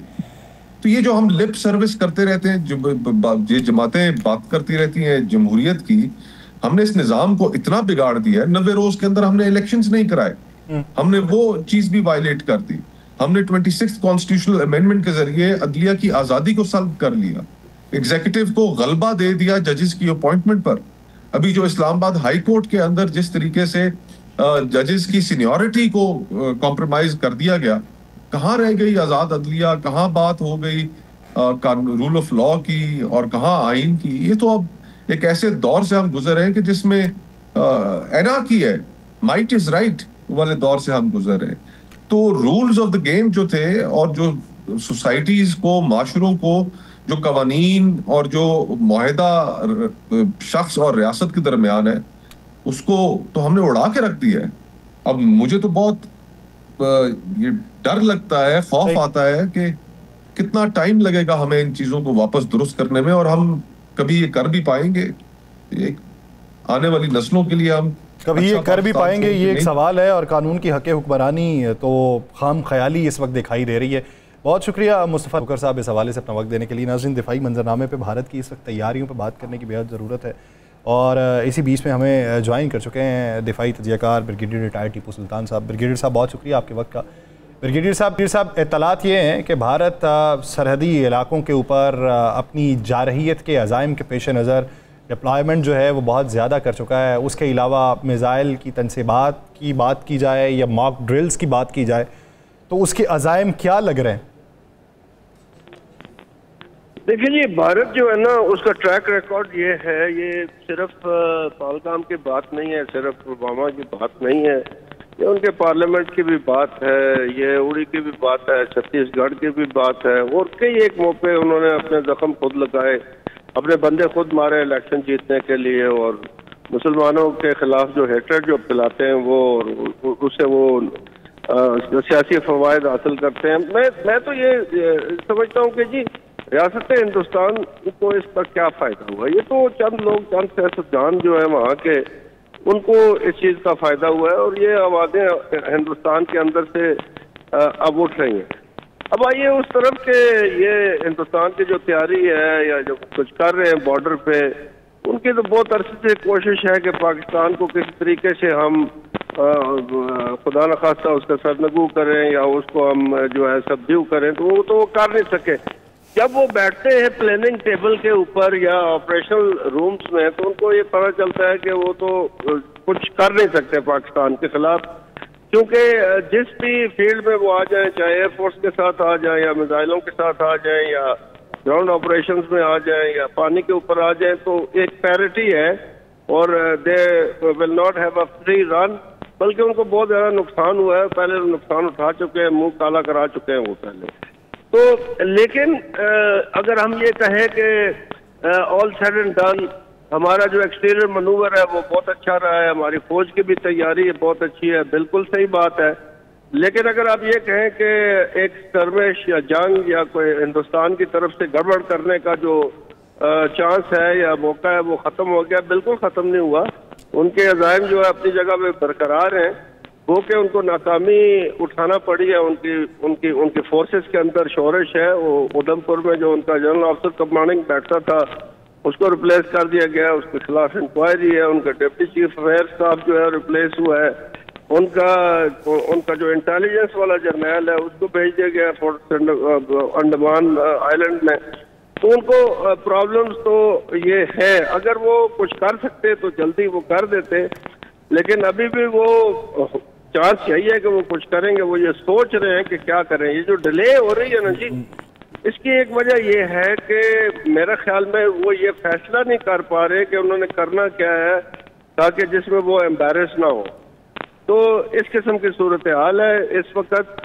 तो ये जो हम लिप सर्विस करते रहते हैं, जो जमातें बात करती रहती हैं जमहूरियत की, हमने इस निजाम को इतना बिगाड़ दिया है। 90 रोज के अंदर हमने इलेक्शंस नहीं कराए, हमने वो चीज भी वायलेट कर दी। हमने 26th कॉन्स्टिट्यूशनल अमेंडमेंट के जरिए अदलिया की आजादी को सल्ब कर लिया, एग्जीक्यूटिव को गलबा दे दिया जजेस की अपॉइंटमेंट पर। अभी जो इस्लामाबाद हाई कोर्ट के अंदर जिस तरीके से जजेस की सीनियरिटी को कॉम्प्रोमाइज कर दिया गया, कहाँ रह गई आजाद अदलिया, कहाँ बात हो गई रूल ऑफ लॉ की और कहाँ आइन की? ये तो अब एक ऐसे दौर से हम गुजर रहे हैं कि जिसमें एनार्की है, माइट इज राइट वाले दौर से हम गुजर रहे हैं। तो रूल्स ऑफ द गेम जो थे और जो सोसाइटीज को, माशरों को, जो कवानीन और जो मुआहदा शख्स और रियासत के दरमियान है, उसको तो हमने उड़ा के रख दिया है। अब मुझे तो बहुत ये डर लगता है, खौफ आता है कि कितना टाइम लगेगा हमें इन चीजों को वापस दुरुस्त करने में, और हम कभी ये कर भी पाएंगे? एक आने वाली नस्लों के लिए हम कभी ये कर भी पाएंगे, ये एक सवाल है। और कानून की हक़ हुक्मरानी तो खाम ख्याली इस वक्त दिखाई दे रही है। बहुत शुक्रिया मुस्तफ़ा बुकर साहब इस हवाले से अपना वक्त देने के लिए। नाज़रीन, दिफाई मंजरनामे पे भारत की इस वक्त तैयारियों पे बात करने की बेहद ज़रूरत है, और इसी बीच में हमें ज्वाइन कर चुके हैं दिफाई तजियाकार ब्रिगेडियर रिटायर्ड टीपू सुल्तान साहब। ब्रिगेडियर साहब, बहुत शुक्रिया आपके वक्त का। ब्रिगेडियर साहब, इत्तलात ये हैं कि भारत सरहदी इलाकों के ऊपर अपनी जारहियत के अज़ाइम के पेश नज़र डिप्लॉयमेंट जो है वो बहुत ज़्यादा कर चुका है। उसके अलावा मिज़ाइल की तनसीबात की बात की जाए या मॉक ड्रिल्स की बात की जाए, तो उसके अज़ाइम क्या लग रहे हैं? देखिए जी, भारत जो है ना, उसका ट्रैक रिकॉर्ड ये है, ये सिर्फ पहलगाम की बात नहीं है, सिर्फ पुलवामा की बात नहीं है, ये उनके पार्लियामेंट की भी बात है, ये उड़ी की भी बात है, छत्तीसगढ़ की भी बात है। और कई एक मौके उन्होंने अपने जख्म खुद लगाए, अपने बंदे खुद मारे इलेक्शन जीतने के लिए, और मुसलमानों के खिलाफ जो हेट्रेड जो फैलाते हैं वो, उससे वो सियासी फवायद हासिल करते हैं। मैं तो ये समझता हूँ कि जी रियासत हिंदुस्तान को इस पर क्या फायदा हुआ? ये तो चंद लोग, चंद सियासतदान जो है वहाँ के, उनको इस चीज का फायदा हुआ है। और ये आवाजें हिंदुस्तान के अंदर से अब उठ रही हैं। अब आइए उस तरफ के ये हिंदुस्तान की जो तैयारी है या जो कुछ कर रहे हैं बॉर्डर पे, उनकी तो बहुत अरसे से कोशिश है कि पाकिस्तान को किस तरीके से हम खुदा न खास्ता उसका सरनगू करें या उसको हम जो है सबड्यू करें, तो वो कर नहीं सके। जब वो बैठते हैं प्लानिंग टेबल के ऊपर या ऑपरेशनल रूम्स में, तो उनको ये पता चलता है कि वो तो कुछ कर नहीं सकते पाकिस्तान के खिलाफ, क्योंकि जिस भी फील्ड में वो आ जाए, चाहे एयरफोर्स के साथ आ जाए या मिसाइलों के साथ आ जाए या ग्राउंड ऑपरेशंस में आ जाए या पानी के ऊपर आ जाए, तो एक पैरिटी है और they will not have a free run, बल्कि उनको बहुत ज़्यादा नुकसान हुआ है। पहले नुकसान उठा चुके हैं, मुंह काला करा चुके हैं वो पहले तो। लेकिन अगर हम ये कहें कि ऑल सेड एंड डन, हमारा जो एक्सटीरियर मनूवर है वो बहुत अच्छा रहा है, हमारी फौज की भी तैयारी बहुत अच्छी है, बिल्कुल सही बात है। लेकिन अगर आप ये कहें कि एक स्कर्मिश या जंग या कोई हिंदुस्तान की तरफ से गड़बड़ करने का जो चांस है या मौका है वो ख़त्म हो गया, बिल्कुल ख़त्म नहीं हुआ। उनके अज़ाइम जो है अपनी जगह पे बरकरार हैं, वो कि उनको नाकामी उठाना पड़ी है। उनकी फोर्सेस के अंदर शोरश है। वो उधमपुर में जो उनका जनरल ऑफिसर कमांडिंग बैठता था उसको रिप्लेस कर दिया गया, उसके खिलाफ इंक्वायरी है। उनका डिप्टी चीफ अफेयर साहब जो है रिप्लेस हुआ है। उनका जो इंटेलिजेंस वाला जर्नल है उसको भेज दिया गया अंडमान आइलैंड में। तो उनको प्रॉब्लम्स तो ये है, अगर वो कुछ कर सकते तो जल्दी वो कर देते, लेकिन अभी भी वो चांस यही है कि वो कुछ करेंगे। वो ये सोच रहे हैं कि क्या करें। ये जो डिले हो रही है ना जी, इसकी एक वजह ये है कि मेरे ख्याल में वो ये फैसला नहीं कर पा रहे कि उन्होंने करना क्या है ताकि जिसमें वो एम्बैरेस ना हो। तो इस किस्म की सूरत हाल है इस वक्त।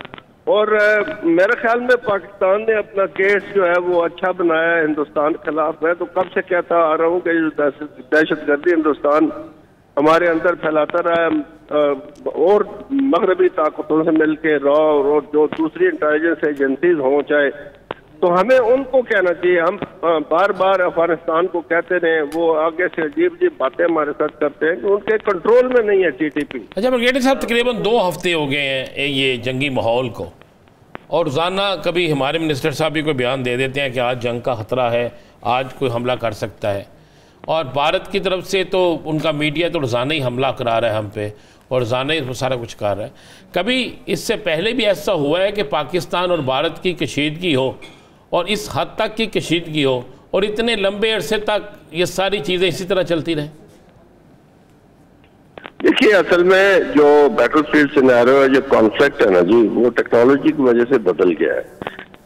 और मेरे ख्याल में पाकिस्तान ने अपना केस जो है वो अच्छा बनाया है हिंदुस्तान के खिलाफ। मैं तो कब से कहता आ रहा हूँ कि जो दहशतगर्दी हिंदुस्तान हमारे अंदर फैलाता रहा है और मगरबी ताकतों से मिलकर रॉ और जो दूसरी इंटेलिजेंस एजेंसीज हों चाहे, तो हमें उनको कहना चाहिए। हम बार बार अफगानिस्तान को कहते रहे, वो आगे से अजीब अजीब बातें हमारे साथ करते हैं कि उनके कंट्रोल में नहीं है TTP। अच्छा ब्रिगेडियर साहब, तकरीबन 2 हफ्ते हो गए हैं ये जंगी माहौल को, और रोज़ाना कभी हमारे मिनिस्टर साहब भी कोई बयान दे देते हैं कि आज जंग का ख़तरा है, आज कोई हमला कर सकता है। और भारत की तरफ से तो उनका मीडिया तो रोज़ाना ही हमला करा रहा है हम पे, और रोज़ाना ही सारा कुछ कर रहा है। कभी इससे पहले भी ऐसा हुआ है कि पाकिस्तान और भारत की कशीदगी हो, और इस हद तक की कशीदगी हो, और इतने लंबे अरसे तक ये सारी चीज़ें इसी तरह चलती रहें? देखिए, असल में जो बैटलफील्ड सिनेरियो है, जो कॉन्फ्लिक्ट है ना जी, वो टेक्नोलॉजी की वजह से बदल गया है।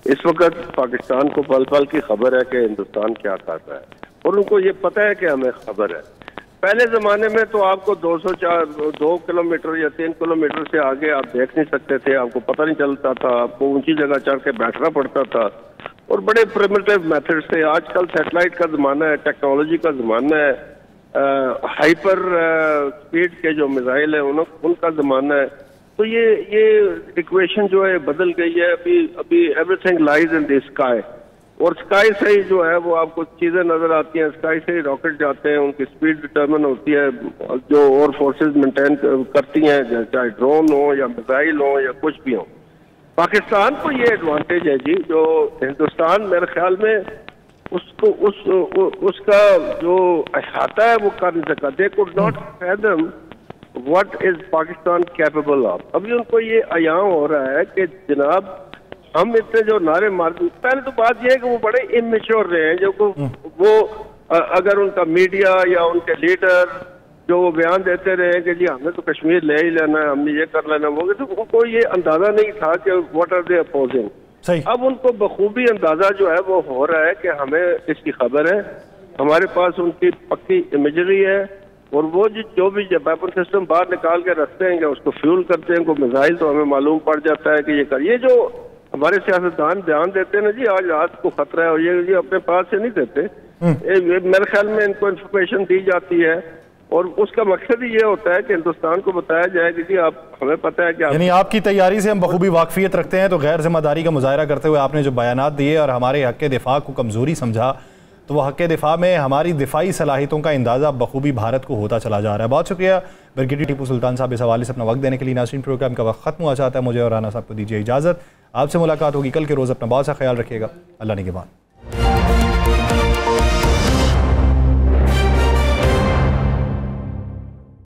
इस वक्त पाकिस्तान को पल पल की खबर है कि हिंदुस्तान क्या कर रहा है, और उनको ये पता है कि हमें खबर है। पहले ज़माने में तो आपको 2 किलोमीटर या 3 किलोमीटर से आगे आप देख नहीं सकते थे, आपको पता नहीं चलता था, आपको ऊंची जगह चढ़ के बैठना पड़ता था, और बड़े प्रिमिटिव मेथड से। आजकल सैटेलाइट का ज़माना है, टेक्नोलॉजी का ज़माना है, हाइपर स्पीड के जो मिसाइल है उनका ज़माना है। तो ये इक्वेशन जो है बदल गई है। अभी everything lies in the sky, और स्काई से ही जो है वो आपको चीज़ें नज़र आती हैं, स्काई से ही रॉकेट जाते हैं, उनकी स्पीड डिटर्मिन होती है जो और फोर्सेज मेंटेन करती हैं, चाहे ड्रोन हो या मिसाइल हो या कुछ भी हो। पाकिस्तान को ये एडवांटेज है जी, जो हिंदुस्तान मेरे ख्याल में उसका जो अहाता है वो कर नहीं सका। They could not fathom what is Pakistan capable of. अभी उनको ये अयां हो रहा है कि जनाब हम इतने जो नारे मार, पहले तो बात यह है कि वो बड़े इमेच्योर रहे हैं। जो वो अगर उनका मीडिया या उनके लीडर जो वो बयान देते रहे कि जी हमें तो कश्मीर ले ही लेना है, हमने ये कर लेना, वो तो उनको ये अंदाजा नहीं था कि व्हाट आर दे अपोजिंग। अब उनको बखूबी अंदाजा जो है वो हो रहा है कि हमें इसकी खबर है, हमारे पास उनकी पक्की इमेजरी है, और वो जो भी वेपन सिस्टम बाहर निकाल के रखते हैं, उसको फ्यूल करते हैं, को मिसाइल तो हमें मालूम पड़ जाता है कि ये जो हमारे सियासतदान बयान देते हैं ना जी, आज रात को खतरा है, और ये अपने पास से नहीं देते। मेरे ख्याल में इनको इन्फॉर्मेशन दी जाती है, और उसका मकसद ही ये होता है कि हिंदुस्तान को बताया जाए कि जी आप हमें पता है कि यानी आपकी तैयारी से हम बखूबी वाकफियत रखते हैं। तो गैर जिम्मेदारी का मुजाहरा करते हुए आपने जो बयानात दिए और हमारे हक के दिफा को कमजोरी समझा, तो वह हक़ दिफा में हमारी दिफाई सलाहियतों का अंदाज़ा बखूबी भारत को होता चला जा रहा है। बहुत शुक्रिया ब्रिगेडियर टीपू सुल्तान साहब इस हवाले से अपना वक्त देने के लिए। नाज़रीन, प्रोग्राम का वक्त ख़त्म हुआ चाहता है, मुझे और राना साहब को दीजिए इजाज़त। आपसे मुलाकात होगी कल के रोज़। अपना बहुत सा ख्याल रखिएगा। अल्लाह निगहबान।